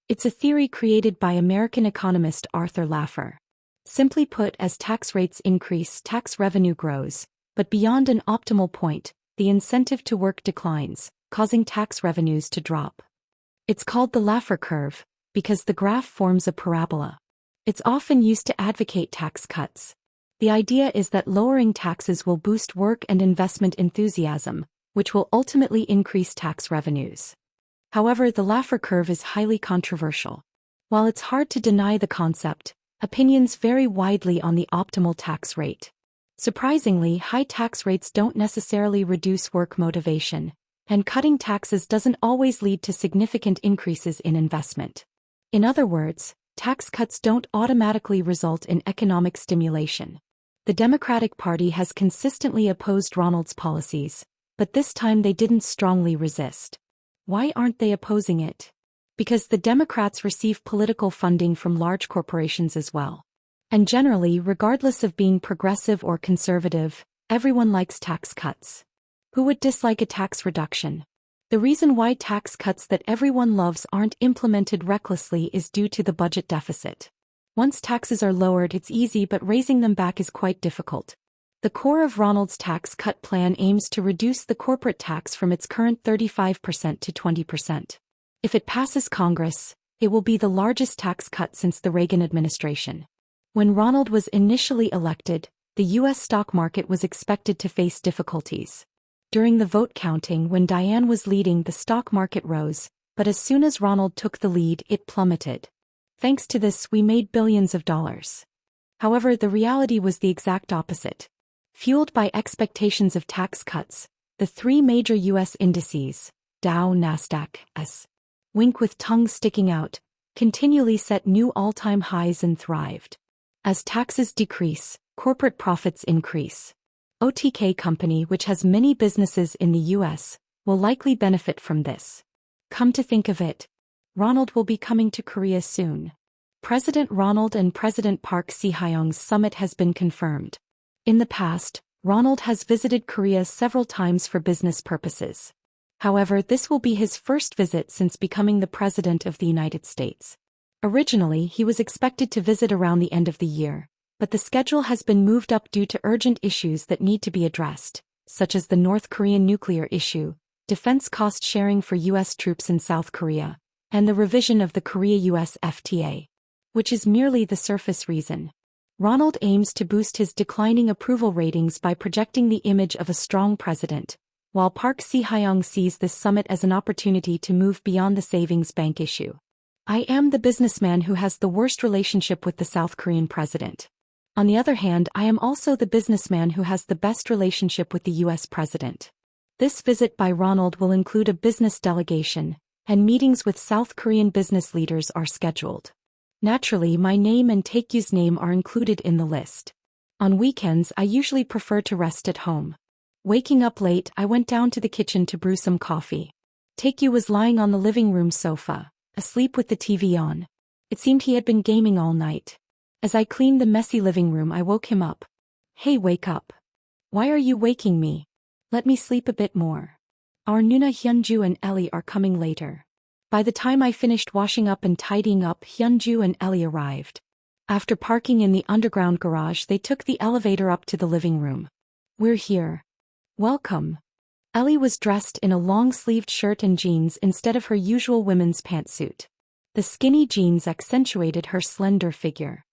It's a theory created by American economist Arthur Laffer. Simply put, as tax rates increase, tax revenue grows, but beyond an optimal point, the incentive to work declines, causing tax revenues to drop. It's called the Laffer curve, because the graph forms a parabola. It's often used to advocate tax cuts. The idea is that lowering taxes will boost work and investment enthusiasm, which will ultimately increase tax revenues. However, the Laffer curve is highly controversial. While it's hard to deny the concept, opinions vary widely on the optimal tax rate. Surprisingly, high tax rates don't necessarily reduce work motivation, and cutting taxes doesn't always lead to significant increases in investment. In other words, tax cuts don't automatically result in economic stimulation. The Democratic Party has consistently opposed Ronald's policies, but this time they didn't strongly resist. Why aren't they opposing it? Because the Democrats receive political funding from large corporations as well. And generally, regardless of being progressive or conservative, everyone likes tax cuts. Who would dislike a tax reduction? The reason why tax cuts that everyone loves aren't implemented recklessly is due to the budget deficit. Once taxes are lowered, it's easy, but raising them back is quite difficult. The core of Ronald's tax cut plan aims to reduce the corporate tax from its current 35% to 20%. If it passes Congress, it will be the largest tax cut since the Reagan administration. When Ronald was initially elected, the U.S. stock market was expected to face difficulties. During the vote counting, when Diane was leading, the stock market rose, but as soon as Ronald took the lead, it plummeted. Thanks to this, we made billions of dollars. However, the reality was the exact opposite. Fueled by expectations of tax cuts, the three major U.S. indices, Dow, Nasdaq, S. Wink with tongue sticking out, continually set new all-time highs and thrived. As taxes decrease, corporate profits increase. OTK Company, which has many businesses in the U.S., will likely benefit from this. Come to think of it, Ronald will be coming to Korea soon. President Ronald and President Park Si-hyung's summit has been confirmed. In the past, Ronald has visited Korea several times for business purposes. However, this will be his first visit since becoming the President of the United States. Originally, he was expected to visit around the end of the year, but the schedule has been moved up due to urgent issues that need to be addressed, such as the North Korean nuclear issue, defense cost sharing for U.S. troops in South Korea, and the revision of the Korea-US FTA, which is merely the surface reason. Ronald aims to boost his declining approval ratings by projecting the image of a strong president, while Park Si-hyung sees this summit as an opportunity to move beyond the savings bank issue. I am the businessman who has the worst relationship with the South Korean president. On the other hand, I am also the businessman who has the best relationship with the U.S. president. This visit by Ronald will include a business delegation, and meetings with South Korean business leaders are scheduled. Naturally, my name and Taekyu's name are included in the list. On weekends, I usually prefer to rest at home. Waking up late, I went down to the kitchen to brew some coffee. Taekyu was lying on the living room sofa, asleep with the TV on. It seemed he had been gaming all night. As I cleaned the messy living room, I woke him up. Hey, wake up. Why are you waking me? Let me sleep a bit more. Our Nuna, Hyunju and Ellie are coming later. By the time I finished washing up and tidying up, Hyunju and Ellie arrived. After parking in the underground garage, they took the elevator up to the living room. We're here. Welcome. Ellie was dressed in a long-sleeved shirt and jeans instead of her usual women's pantsuit. The skinny jeans accentuated her slender figure.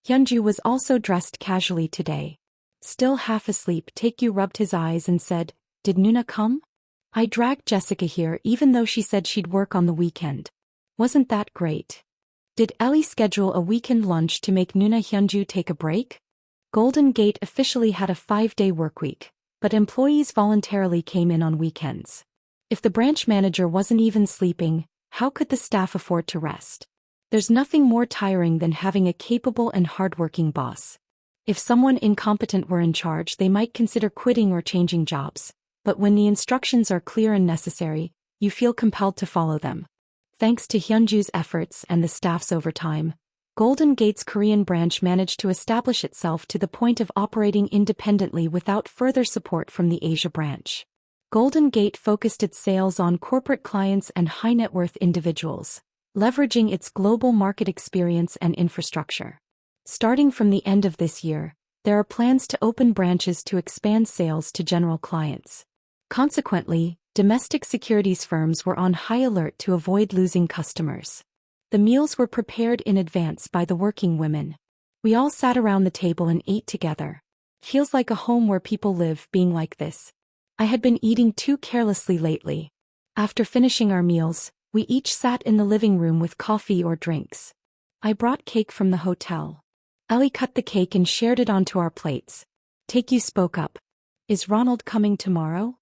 Hyunju was also dressed casually today. Still half asleep, Taekyu rubbed his eyes and said, "Did Nuna come? I dragged Jessica here even though she said she'd work on the weekend. Wasn't that great? Did Ellie schedule a weekend lunch to make Nuna Hyunju take a break?" Golden Gate officially had a 5-day workweek, but employees voluntarily came in on weekends. If the branch manager wasn't even sleeping, how could the staff afford to rest? There's nothing more tiring than having a capable and hardworking boss. If someone incompetent were in charge, they might consider quitting or changing jobs, but when the instructions are clear and necessary, you feel compelled to follow them. Thanks to Hyunju's efforts and the staff's overtime, Golden Gate's Korean branch managed to establish itself to the point of operating independently without further support from the Asia branch. Golden Gate focused its sales on corporate clients and high-net-worth individuals, leveraging its global market experience and infrastructure. Starting from the end of this year, there are plans to open branches to expand sales to general clients. Consequently, domestic securities firms were on high alert to avoid losing customers. The meals were prepared in advance by the working women. We all sat around the table and ate together. Feels like a home where people live, being like this. I had been eating too carelessly lately. After finishing our meals, we each sat in the living room with coffee or drinks. I brought cake from the hotel. Ellie cut the cake and shared it onto our plates. Taekyu spoke up. "Is Ronald coming tomorrow?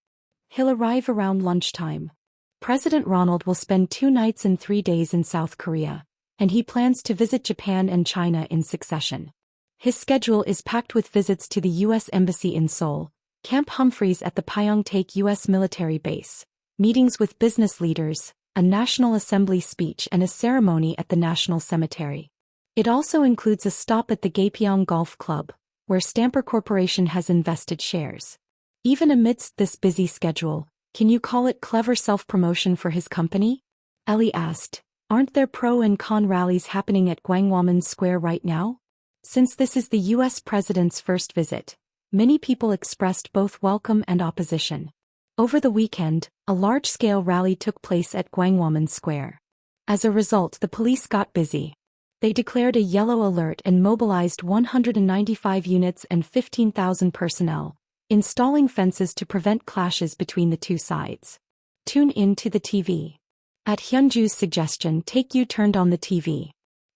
He'll arrive around lunchtime. President Ronald will spend 2 nights and 3 days in South Korea, and he plans to visit Japan and China in succession. His schedule is packed with visits to the U.S. Embassy in Seoul, Camp Humphreys at the Pyeongtaek U.S. military base, meetings with business leaders, a National Assembly speech and a ceremony at the National Cemetery. It also includes a stop at the Gapyeong Golf Club, where Stamper Corporation has invested shares. Even amidst this busy schedule, can you call it clever self-promotion for his company?" Ellie asked. "Aren't there pro and con rallies happening at Gwangwamun Square right now?" Since this is the U.S. president's first visit, many people expressed both welcome and opposition. Over the weekend, a large-scale rally took place at Gwangwamun Square. As a result, the police got busy. They declared a yellow alert and mobilized 195 units and 15,000 personnel, installing fences to prevent clashes between the two sides. Tune in to the TV. At Hyunju's suggestion, Taekyu turned on the TV.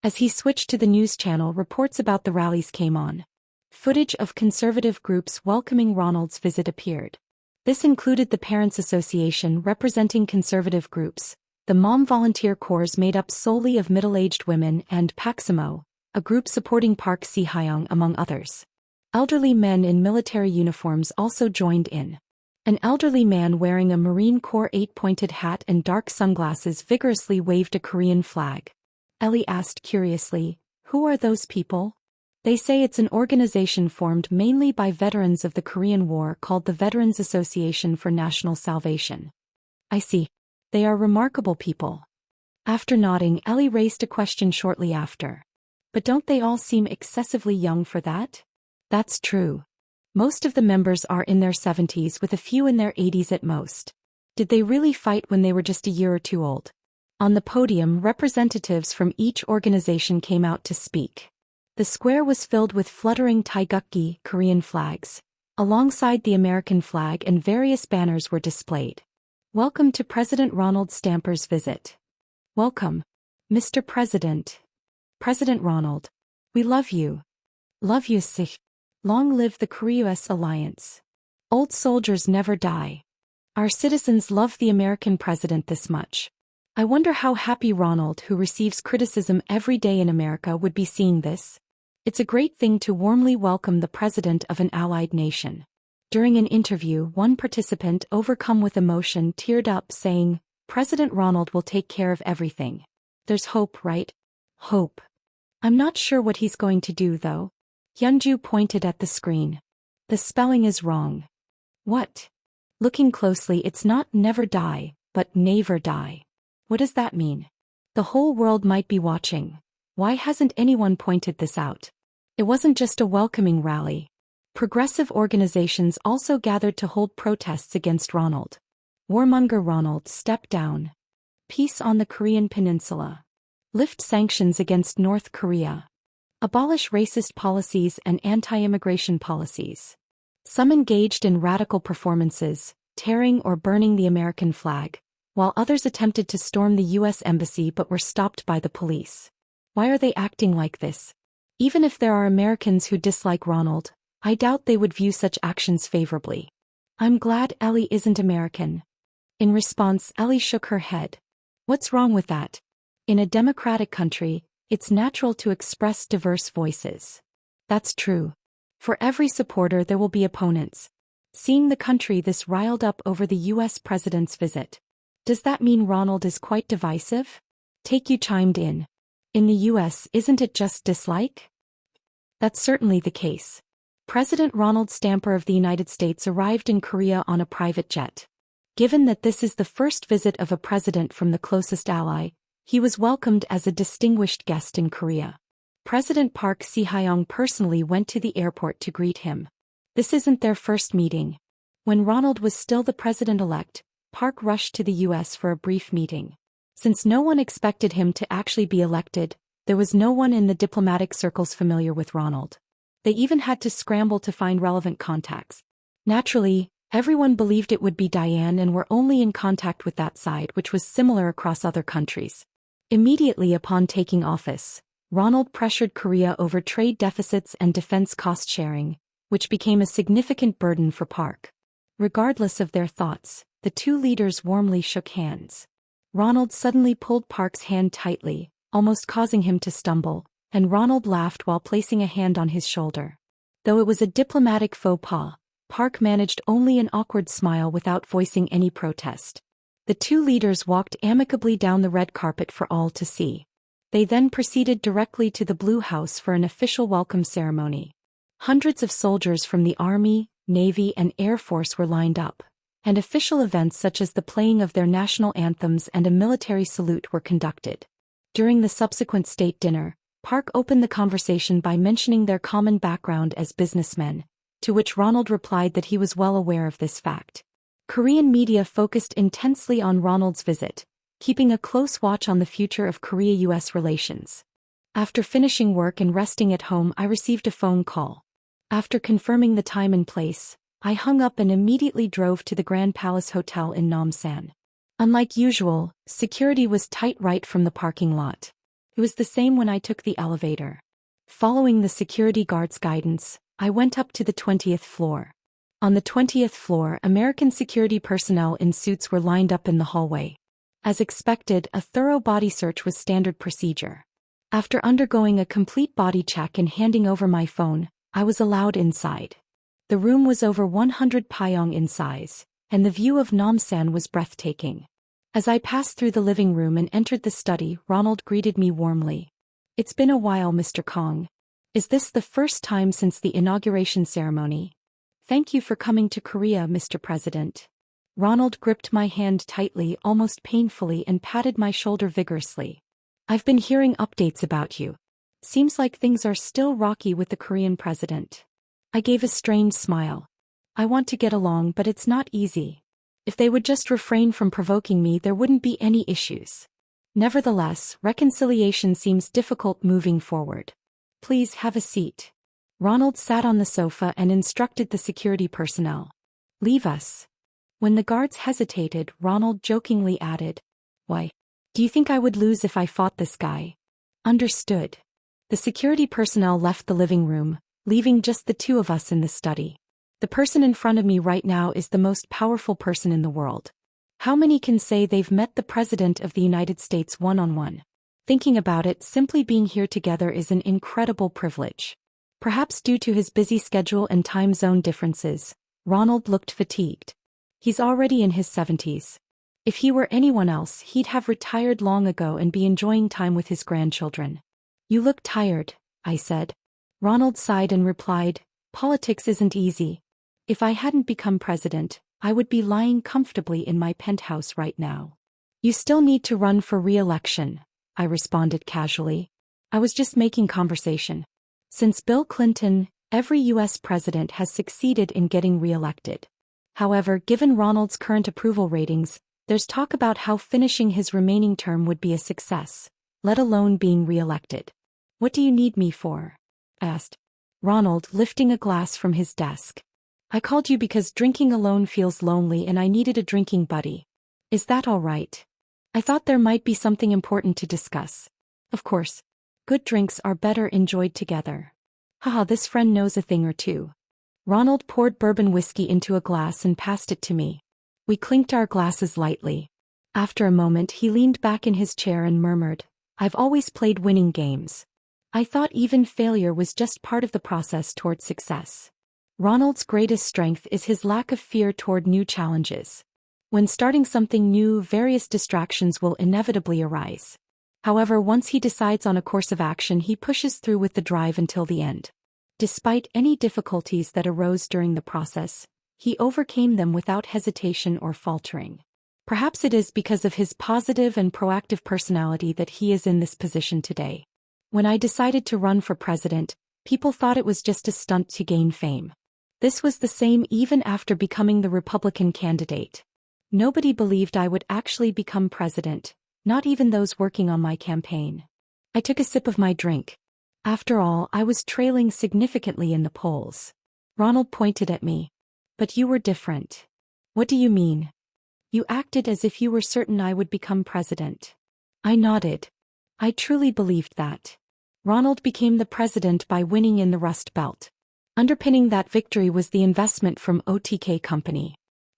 As he switched to the news channel, reports about the rallies came on. Footage of conservative groups welcoming Ronald's visit appeared. This included the Parents Association representing conservative groups, the Mom Volunteer Corps made up solely of middle-aged women, and Paximo, a group supporting Park Si-hyung among others. Elderly men in military uniforms also joined in. An elderly man wearing a Marine Corps 8-pointed hat and dark sunglasses vigorously waved a Korean flag. Ellie asked curiously, "Who are those people?" "They say it's an organization formed mainly by veterans of the Korean War called the Veterans Association for National Salvation." "I see. They are remarkable people." After nodding, Ellie raised a question shortly after. "But don't they all seem excessively young for that?" "That's true. Most of the members are in their 70s with a few in their 80s at most. Did they really fight when they were just a year or two old?" On the podium, representatives from each organization came out to speak. The square was filled with fluttering taegukgi, Korean flags. Alongside the American flag and various banners were displayed. "Welcome to President Ronald Stamper's visit." "Welcome, Mr. President." "President Ronald. We love you." "Love you, Sich. Long live the Korea-US alliance. Old soldiers never die. Our citizens love the American president this much. I wonder how happy Ronald, who receives criticism every day in America, would be seeing this. It's a great thing to warmly welcome the president of an allied nation." During an interview, one participant, overcome with emotion, teared up, saying, "President Ronald will take care of everything. There's hope, right?" "Hope. I'm not sure what he's going to do, though." Hyunju pointed at the screen. "The spelling is wrong." "What?" Looking closely, it's not never die, but never die. What does that mean? The whole world might be watching. Why hasn't anyone pointed this out? It wasn't just a welcoming rally. Progressive organizations also gathered to hold protests against Ronald. Warmonger Ronald, step down. Peace on the Korean Peninsula. Lift sanctions against North Korea. Abolish racist policies and anti-immigration policies. Some engaged in radical performances, tearing or burning the American flag, while others attempted to storm the U.S. Embassy but were stopped by the police. Why are they acting like this? Even if there are Americans who dislike Ronald, I doubt they would view such actions favorably. "I'm glad Ellie isn't American." In response, Ellie shook her head. "What's wrong with that? In a democratic country, it's natural to express diverse voices." "That's true. For every supporter there will be opponents." Seeing the country this riled up over the U.S. president's visit. "Does that mean Ronald is quite divisive?" Taekyu chimed in. "In the U.S., isn't it just dislike?" "That's certainly the case. President Ronald Stamper of the United States arrived in Korea on a private jet. Given that this is the first visit of a president from the closest ally, he was welcomed as a distinguished guest in Korea. President Park Si-hyung personally went to the airport to greet him. This isn't their first meeting. When Ronald was still the president-elect, Park rushed to the U.S. for a brief meeting. Since no one expected him to actually be elected, there was no one in the diplomatic circles familiar with Ronald. They even had to scramble to find relevant contacts. Naturally, everyone believed it would be Diane and were only in contact with that side, which was similar across other countries. Immediately upon taking office, Ronald pressured Korea over trade deficits and defense cost-sharing, which became a significant burden for Park. Regardless of their thoughts, the two leaders warmly shook hands. Ronald suddenly pulled Park's hand tightly, almost causing him to stumble, and Ronald laughed while placing a hand on his shoulder. Though it was a diplomatic faux pas, Park managed only an awkward smile without voicing any protest. The two leaders walked amicably down the red carpet for all to see. They then proceeded directly to the Blue House for an official welcome ceremony. Hundreds of soldiers from the Army, Navy, and Air Force were lined up, and official events such as the playing of their national anthems and a military salute were conducted. During the subsequent state dinner, Park opened the conversation by mentioning their common background as businessmen, to which Ronald replied that he was well aware of this fact. Korean media focused intensely on Ronald's visit, keeping a close watch on the future of Korea-US relations. After finishing work and resting at home, I received a phone call. After confirming the time and place, I hung up and immediately drove to the Grand Palace Hotel in Namsan. Unlike usual, security was tight right from the parking lot. It was the same when I took the elevator. Following the security guard's guidance, I went up to the 20th floor. On the 20th floor, American security personnel in suits were lined up in the hallway. As expected, a thorough body search was standard procedure. After undergoing a complete body check and handing over my phone, I was allowed inside. The room was over 100 pyeong in size, and the view of Namsan was breathtaking. As I passed through the living room and entered the study, Ronald greeted me warmly. "It's been a while, Mr. Kong. Is this the first time since the inauguration ceremony?" "Thank you for coming to Korea, Mr. President." Ronald gripped my hand tightly, almost painfully, and patted my shoulder vigorously. "I've been hearing updates about you. Seems like things are still rocky with the Korean president." I gave a strained smile. "I want to get along, but it's not easy. If they would just refrain from provoking me, there wouldn't be any issues. Nevertheless, reconciliation seems difficult moving forward. Please have a seat." Ronald sat on the sofa and instructed the security personnel. "Leave us." When the guards hesitated, Ronald jokingly added, "Why? Do you think I would lose if I fought this guy?" "Understood." The security personnel left the living room, leaving just the two of us in the study. The person in front of me right now is the most powerful person in the world. How many can say they've met the President of the United States one-on-one? Thinking about it, simply being here together is an incredible privilege. Perhaps due to his busy schedule and time zone differences, Ronald looked fatigued. He's already in his 70s. If he were anyone else, he'd have retired long ago and be enjoying time with his grandchildren. "You look tired," I said. Ronald sighed and replied, "Politics isn't easy. If I hadn't become president, I would be lying comfortably in my penthouse right now." "You still need to run for re-election," I responded casually. I was just making conversation. Since Bill Clinton, every U.S. president has succeeded in getting re-elected. However, given Ronald's current approval ratings, there's talk about how finishing his remaining term would be a success, let alone being re-elected. "What do you need me for?" asked Ronald, lifting a glass from his desk. "I called you because drinking alone feels lonely and I needed a drinking buddy. Is that all right? I thought there might be something important to discuss. Of course, good drinks are better enjoyed together." "Haha, this friend knows a thing or two." Ronald poured bourbon whiskey into a glass and passed it to me. We clinked our glasses lightly. After a moment, he leaned back in his chair and murmured, "I've always played winning games. I thought even failure was just part of the process toward success." Ronald's greatest strength is his lack of fear toward new challenges. When starting something new, various distractions will inevitably arise. However, once he decides on a course of action, he pushes through with the drive until the end. Despite any difficulties that arose during the process, he overcame them without hesitation or faltering. Perhaps it is because of his positive and proactive personality that he is in this position today. When I decided to run for president, people thought it was just a stunt to gain fame. This was the same even after becoming the Republican candidate. Nobody believed I would actually become president, not even those working on my campaign. I took a sip of my drink. After all, I was trailing significantly in the polls. Ronald pointed at me. "But you were different." "What do you mean?" "You acted as if you were certain I would become president." I nodded. I truly believed that. Ronald became the president by winning in the Rust Belt. Underpinning that victory was the investment from OTK Company.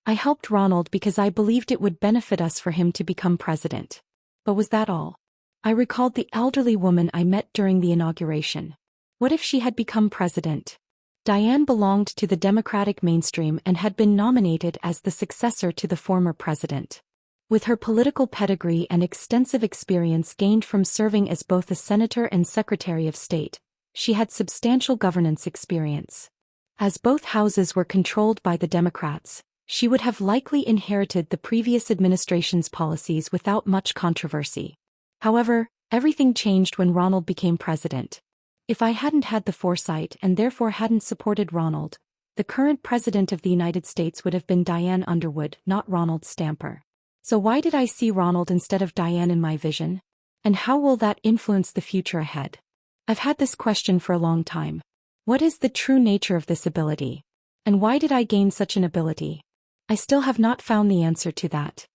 I helped Ronald because I believed it would benefit us for him to become president. But was that all? I recalled the elderly woman I met during the inauguration. What if she had become president? Diane belonged to the Democratic mainstream and had been nominated as the successor to the former president. With her political pedigree and extensive experience gained from serving as both a senator and Secretary of State, she had substantial governance experience. As both houses were controlled by the Democrats, she would have likely inherited the previous administration's policies without much controversy. However, everything changed when Ronald became president. If I hadn't had the foresight and therefore hadn't supported Ronald, the current president of the United States would have been Diane Underwood, not Ronald Stamper. So why did I see Ronald instead of Diane in my vision? And how will that influence the future ahead? I've had this question for a long time. What is the true nature of this ability? And why did I gain such an ability? I still have not found the answer to that.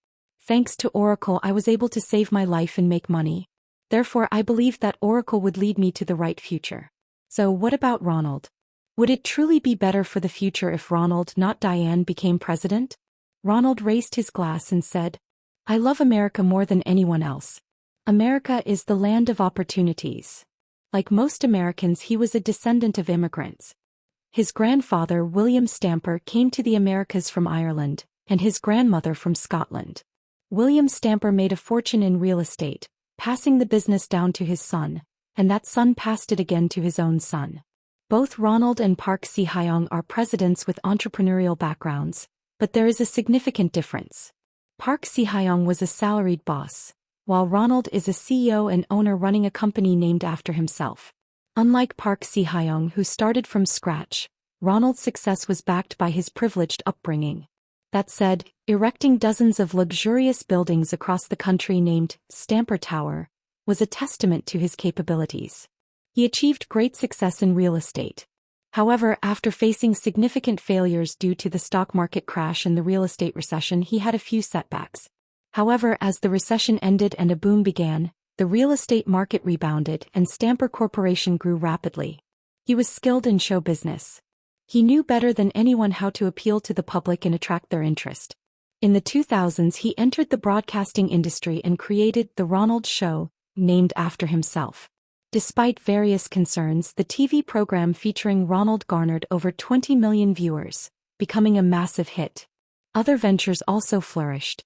Thanks to Oracle, I was able to save my life and make money. Therefore, I believed that Oracle would lead me to the right future. So what about Ronald? Would it truly be better for the future if Ronald, not Diane, became president? Ronald raised his glass and said, "I love America more than anyone else. America is the land of opportunities." Like most Americans, he was a descendant of immigrants. His grandfather, William Stamper, came to the Americas from Ireland, and his grandmother from Scotland. William Stamper made a fortune in real estate, passing the business down to his son, and that son passed it again to his own son. Both Ronald and Park Si-hyung are presidents with entrepreneurial backgrounds, but there is a significant difference. Park Si-hyung was a salaried boss, while Ronald is a CEO and owner running a company named after himself. Unlike Park Si-hyung, who started from scratch, Ronald's success was backed by his privileged upbringing. That said, erecting dozens of luxurious buildings across the country named Stamper Tower was a testament to his capabilities. He achieved great success in real estate. However, after facing significant failures due to the stock market crash and the real estate recession, he had a few setbacks. However, as the recession ended and a boom began, the real estate market rebounded and Stamper Corporation grew rapidly. He was skilled in show business. He knew better than anyone how to appeal to the public and attract their interest. In the 2000s, he entered the broadcasting industry and created The Ronald Show, named after himself. Despite various concerns, the TV program featuring Ronald garnered over 20 million viewers, becoming a massive hit. Other ventures also flourished.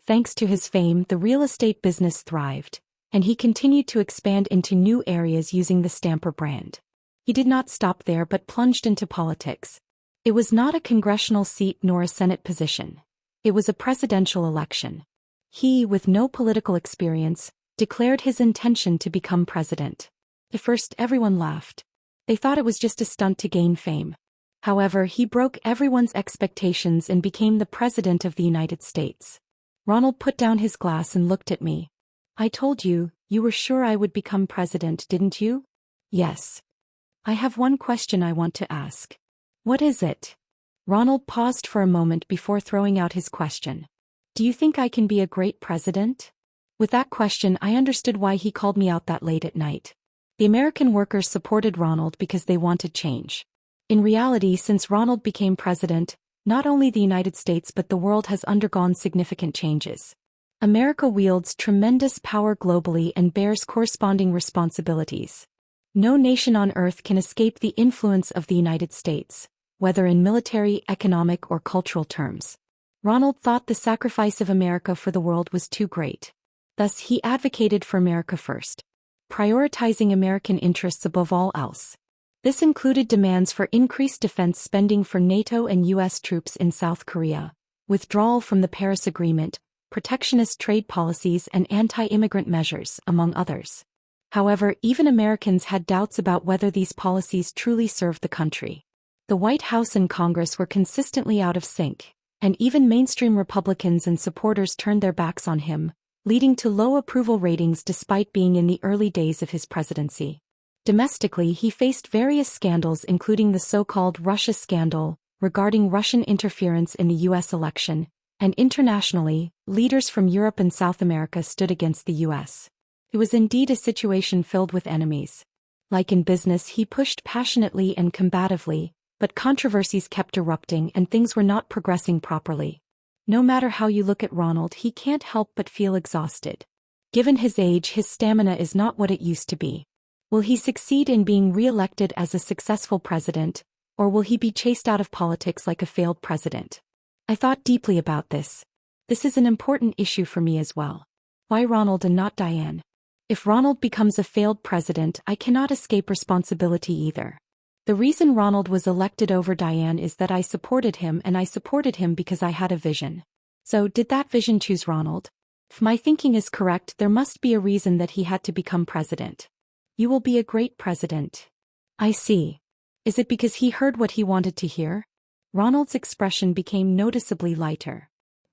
Thanks to his fame, the real estate business thrived, and he continued to expand into new areas using the Stamper brand. He did not stop there but plunged into politics. It was not a congressional seat nor a Senate position. It was a presidential election. He, with no political experience, declared his intention to become president. At first, everyone laughed. They thought it was just a stunt to gain fame. However, he broke everyone's expectations and became the President of the United States. Ronald put down his glass and looked at me. "I told you, you were sure I would become president, didn't you?" "Yes. I have one question I want to ask." "What is it?" Ronald paused for a moment before throwing out his question. "Do you think I can be a great president?" With that question, I understood why he called me out that late at night. The American workers supported Ronald because they wanted change. In reality, since Ronald became president, not only the United States but the world has undergone significant changes. America wields tremendous power globally and bears corresponding responsibilities. No nation on earth can escape the influence of the United States, whether in military, economic, or cultural terms. Ronald thought the sacrifice of America for the world was too great. Thus, he advocated for America first, prioritizing American interests above all else. This included demands for increased defense spending for NATO and U.S. troops in South Korea, withdrawal from the Paris Agreement, protectionist trade policies, and anti-immigrant measures, among others. However, even Americans had doubts about whether these policies truly served the country. The White House and Congress were consistently out of sync, and even mainstream Republicans and supporters turned their backs on him, leading to low approval ratings despite being in the early days of his presidency. Domestically, he faced various scandals including the so-called Russia scandal, regarding Russian interference in the U.S. election, and internationally, leaders from Europe and South America stood against the U.S. It was indeed a situation filled with enemies. Like in business, he pushed passionately and combatively, but controversies kept erupting and things were not progressing properly. No matter how you look at Ronald, he can't help but feel exhausted. Given his age, his stamina is not what it used to be. Will he succeed in being re-elected as a successful president, or will he be chased out of politics like a failed president? I thought deeply about this. This is an important issue for me as well. Why Ronald and not Diane? If Ronald becomes a failed president, I cannot escape responsibility either. The reason Ronald was elected over Diane is that I supported him, and I supported him because I had a vision. So, did that vision choose Ronald? If my thinking is correct, there must be a reason that he had to become president. "You will be a great president." "I see. Is it because he heard what he wanted to hear?" Ronald's expression became noticeably lighter.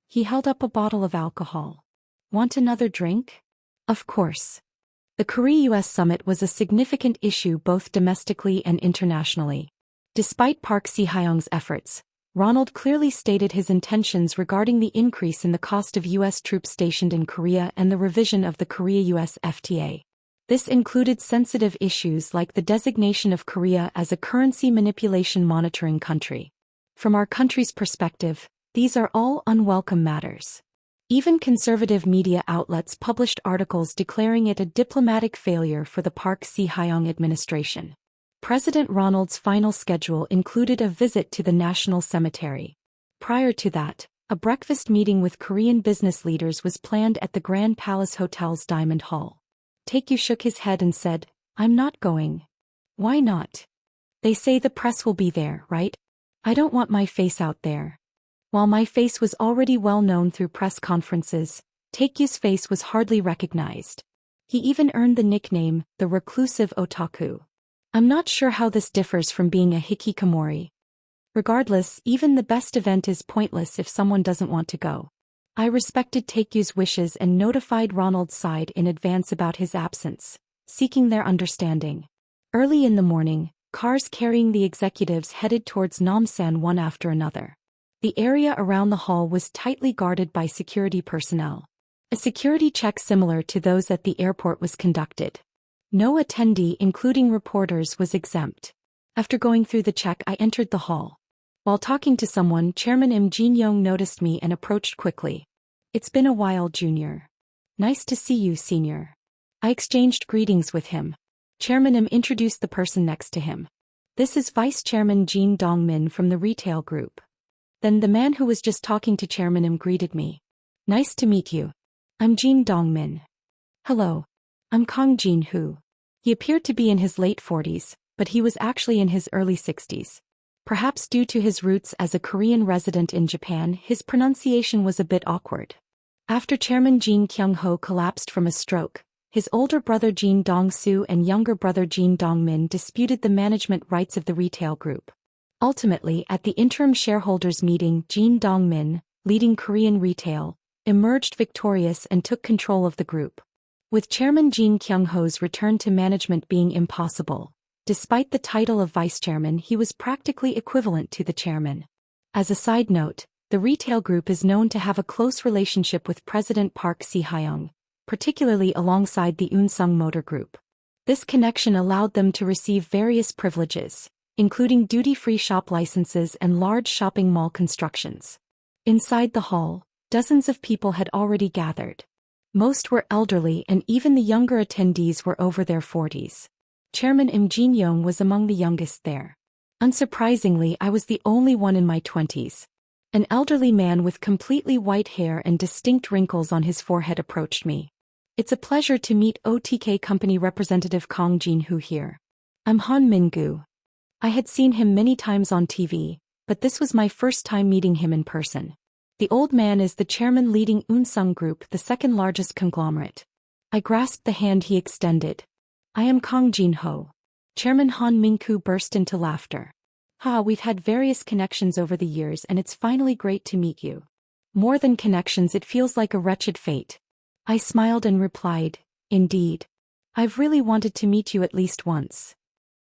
He held up a bottle of alcohol. "Want another drink?" "Of course." The Korea-US summit was a significant issue both domestically and internationally. Despite Park Si-hyung's efforts, Ronald clearly stated his intentions regarding the increase in the cost of U.S. troops stationed in Korea and the revision of the Korea-US FTA. This included sensitive issues like the designation of Korea as a currency manipulation monitoring country. From our country's perspective, these are all unwelcome matters. Even conservative media outlets published articles declaring it a diplomatic failure for the Park Si-hyung administration. President Ronald's final schedule included a visit to the National Cemetery. Prior to that, A breakfast meeting with Korean business leaders was planned at the Grand Palace Hotel's Diamond Hall. Taekyu shook his head and said, "I'm not going." "Why not?" "They say the press will be there, right? I don't want my face out there." While my face was already well known through press conferences, Taekyu's face was hardly recognized. He even earned the nickname, the reclusive otaku. I'm not sure how this differs from being a hikikomori. Regardless, even the best event is pointless if someone doesn't want to go. I respected Taekyu's wishes and notified Ronald's side in advance about his absence, seeking their understanding. Early in the morning, cars carrying the executives headed towards Namsan one after another. The area around the hall was tightly guarded by security personnel. A security check similar to those at the airport was conducted. No attendee, including reporters, was exempt. After going through the check, I entered the hall. While talking to someone, Chairman Im Jin-young noticed me and approached quickly. "It's been a while, Junior." "Nice to see you, Senior." I exchanged greetings with him. Chairman Im introduced the person next to him. "This is Vice Chairman Jin Dong-min from the retail group." Then the man who was just talking to Chairman Im greeted me. "Nice to meet you. I'm Jin Dong-min." "Hello. I'm Kang Jin-hoo." He appeared to be in his late 40s, but he was actually in his early 60s. Perhaps due to his roots as a Korean resident in Japan, his pronunciation was a bit awkward. After Chairman Jin Kyung-ho collapsed from a stroke, his older brother Jin Dong-soo and younger brother Jin Dong-min disputed the management rights of the retail group. Ultimately, at the interim shareholders meeting, Jin Dong-min, leading Korean retail, emerged victorious and took control of the group. With Chairman Jin Kyung-ho's return to management being impossible, despite the title of vice chairman, he was practically equivalent to the chairman. As a side note, the retail group is known to have a close relationship with President Park Si-hyung, particularly alongside the Unsung Motor Group. This connection allowed them to receive various privileges, including duty-free shop licenses and large shopping mall constructions. Inside the hall, dozens of people had already gathered. Most were elderly and even the younger attendees were over their 40s. Chairman Im Jin-young was among the youngest there. Unsurprisingly, I was the only one in my 20s. An elderly man with completely white hair and distinct wrinkles on his forehead approached me. "It's a pleasure to meet OTK Company representative Kang Jin-hoo here. I'm Han Min-gu." I had seen him many times on TV, but this was my first time meeting him in person. The old man is the chairman leading Unsung Group, the second largest conglomerate. I grasped the hand he extended. "I am Kang Jin-ho." Chairman Han Min-gu burst into laughter. We've had various connections over the years and it's finally great to meet you." "More than connections, it feels like a wretched fate." I smiled and replied, "Indeed. I've really wanted to meet you at least once."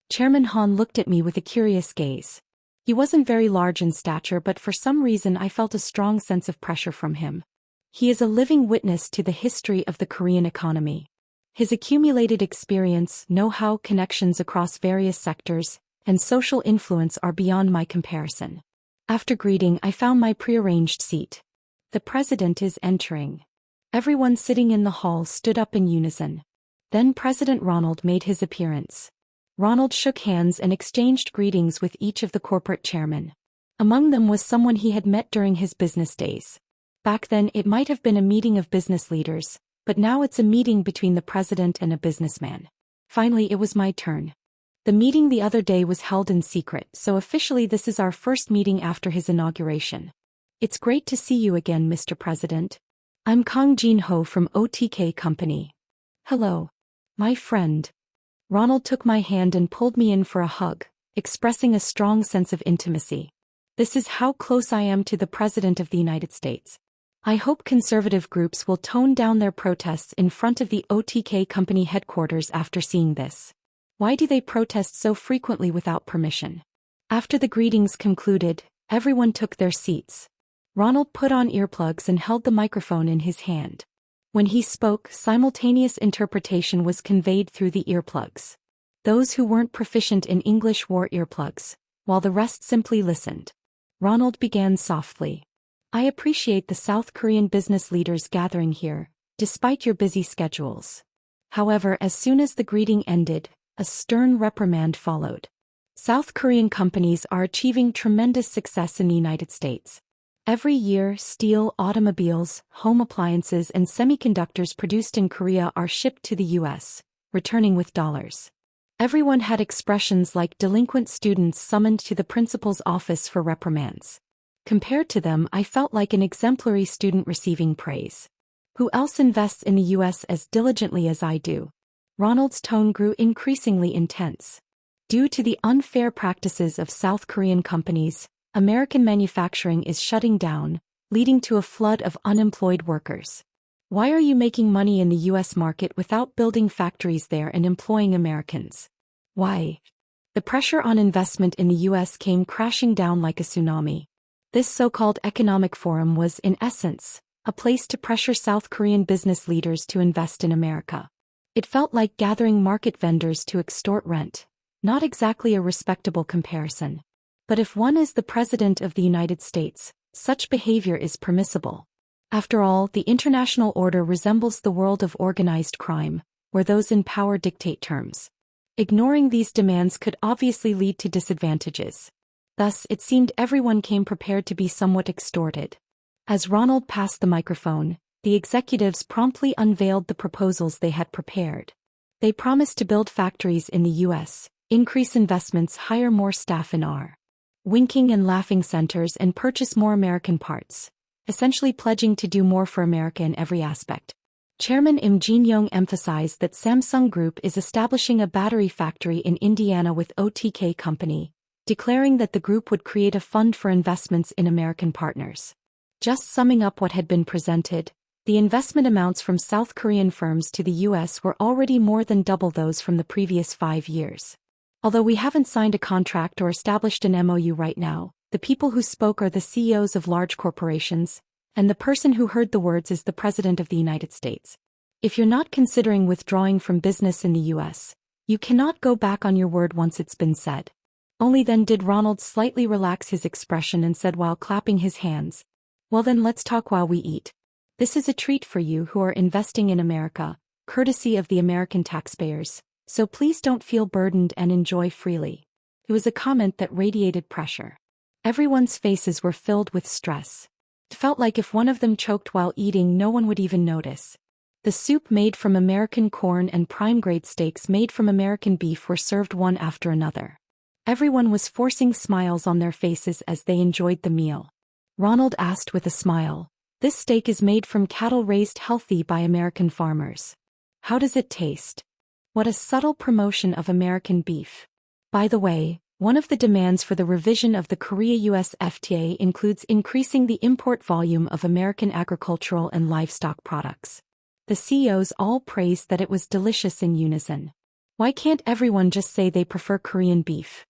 Chairman Han looked at me with a curious gaze. He wasn't very large in stature, but for some reason I felt a strong sense of pressure from him. He is a living witness to the history of the Korean economy. His accumulated experience, know-how, connections across various sectors, and social influence are beyond my comparison. After greeting, I found my prearranged seat. The president is entering. Everyone sitting in the hall stood up in unison. Then President Ronald made his appearance. Ronald shook hands and exchanged greetings with each of the corporate chairmen. Among them was someone he had met during his business days. Back then it might have been a meeting of business leaders, but now it's a meeting between the president and a businessman. Finally, it was my turn. The meeting the other day was held in secret, so officially this is our first meeting after his inauguration. "It's great to see you again, Mr. President. I'm Kang Jin-ho from OTK Company." "Hello. My friend." Ronald took my hand and pulled me in for a hug, expressing a strong sense of intimacy. "This is how close I am to the President of the United States. I hope conservative groups will tone down their protests in front of the OTK Company headquarters after seeing this. Why do they protest so frequently without permission?" After the greetings concluded, everyone took their seats. Ronald put on earplugs and held the microphone in his hand. When he spoke, simultaneous interpretation was conveyed through the earplugs. Those who weren't proficient in English wore earplugs, while the rest simply listened. Ronald began softly. "I appreciate the South Korean business leaders gathering here, despite your busy schedules." However, as soon as the greeting ended, a stern reprimand followed. "South Korean companies are achieving tremendous success in the United States. Every year, steel, automobiles, home appliances and semiconductors produced in Korea are shipped to the US, returning with dollars. Everyone had expressions like delinquent students summoned to the principal's office for reprimands. Compared to them, I felt like an exemplary student receiving praise. Who else invests in the US as diligently as I do? Ronald's tone grew increasingly intense. Due to the unfair practices of South Korean companies, American manufacturing is shutting down, leading to a flood of unemployed workers. Why are you making money in the US market without building factories there and employing Americans? Why? The pressure on investment in the US came crashing down like a tsunami. This so-called economic forum was, in essence, a place to pressure South Korean business leaders to invest in America. It felt like gathering market vendors to extort rent, not exactly a respectable comparison. But if one is the President of the United States, such behavior is permissible. After all, the international order resembles the world of organized crime, where those in power dictate terms. Ignoring these demands could obviously lead to disadvantages. Thus, it seemed everyone came prepared to be somewhat extorted. As Ronald passed the microphone, the executives promptly unveiled the proposals they had prepared. They promised to build factories in the US, increase investments, hire more staff in our winking and laughing centers, and purchase more American parts, essentially pledging to do more for America in every aspect. Chairman Im Jin-young emphasized that Samsung Group is establishing a battery factory in Indiana with OTK Company, declaring that the group would create a fund for investments in American partners. Just summing up what had been presented, the investment amounts from South Korean firms to the US were already more than double those from the previous 5 years. Although we haven't signed a contract or established an MOU right now, the people who spoke are the CEOs of large corporations, and the person who heard the words is the President of the United States. If you're not considering withdrawing from business in the US, you cannot go back on your word once it's been said. Only then did Ronald slightly relax his expression and said while clapping his hands, "Well then let's talk while we eat. This is a treat for you who are investing in America, courtesy of the American taxpayers. So please don't feel burdened and enjoy freely." It was a comment that radiated pressure. Everyone's faces were filled with stress. It felt like if one of them choked while eating, no one would even notice. The soup made from American corn and prime-grade steaks made from American beef were served one after another. Everyone was forcing smiles on their faces as they enjoyed the meal. Ronald asked with a smile, "This steak is made from cattle raised healthy by American farmers. How does it taste?" What a subtle promotion of American beef. By the way, one of the demands for the revision of the Korea-US FTA includes increasing the import volume of American agricultural and livestock products. The CEOs all praised that it was delicious in unison. Why can't everyone just say they prefer Korean beef?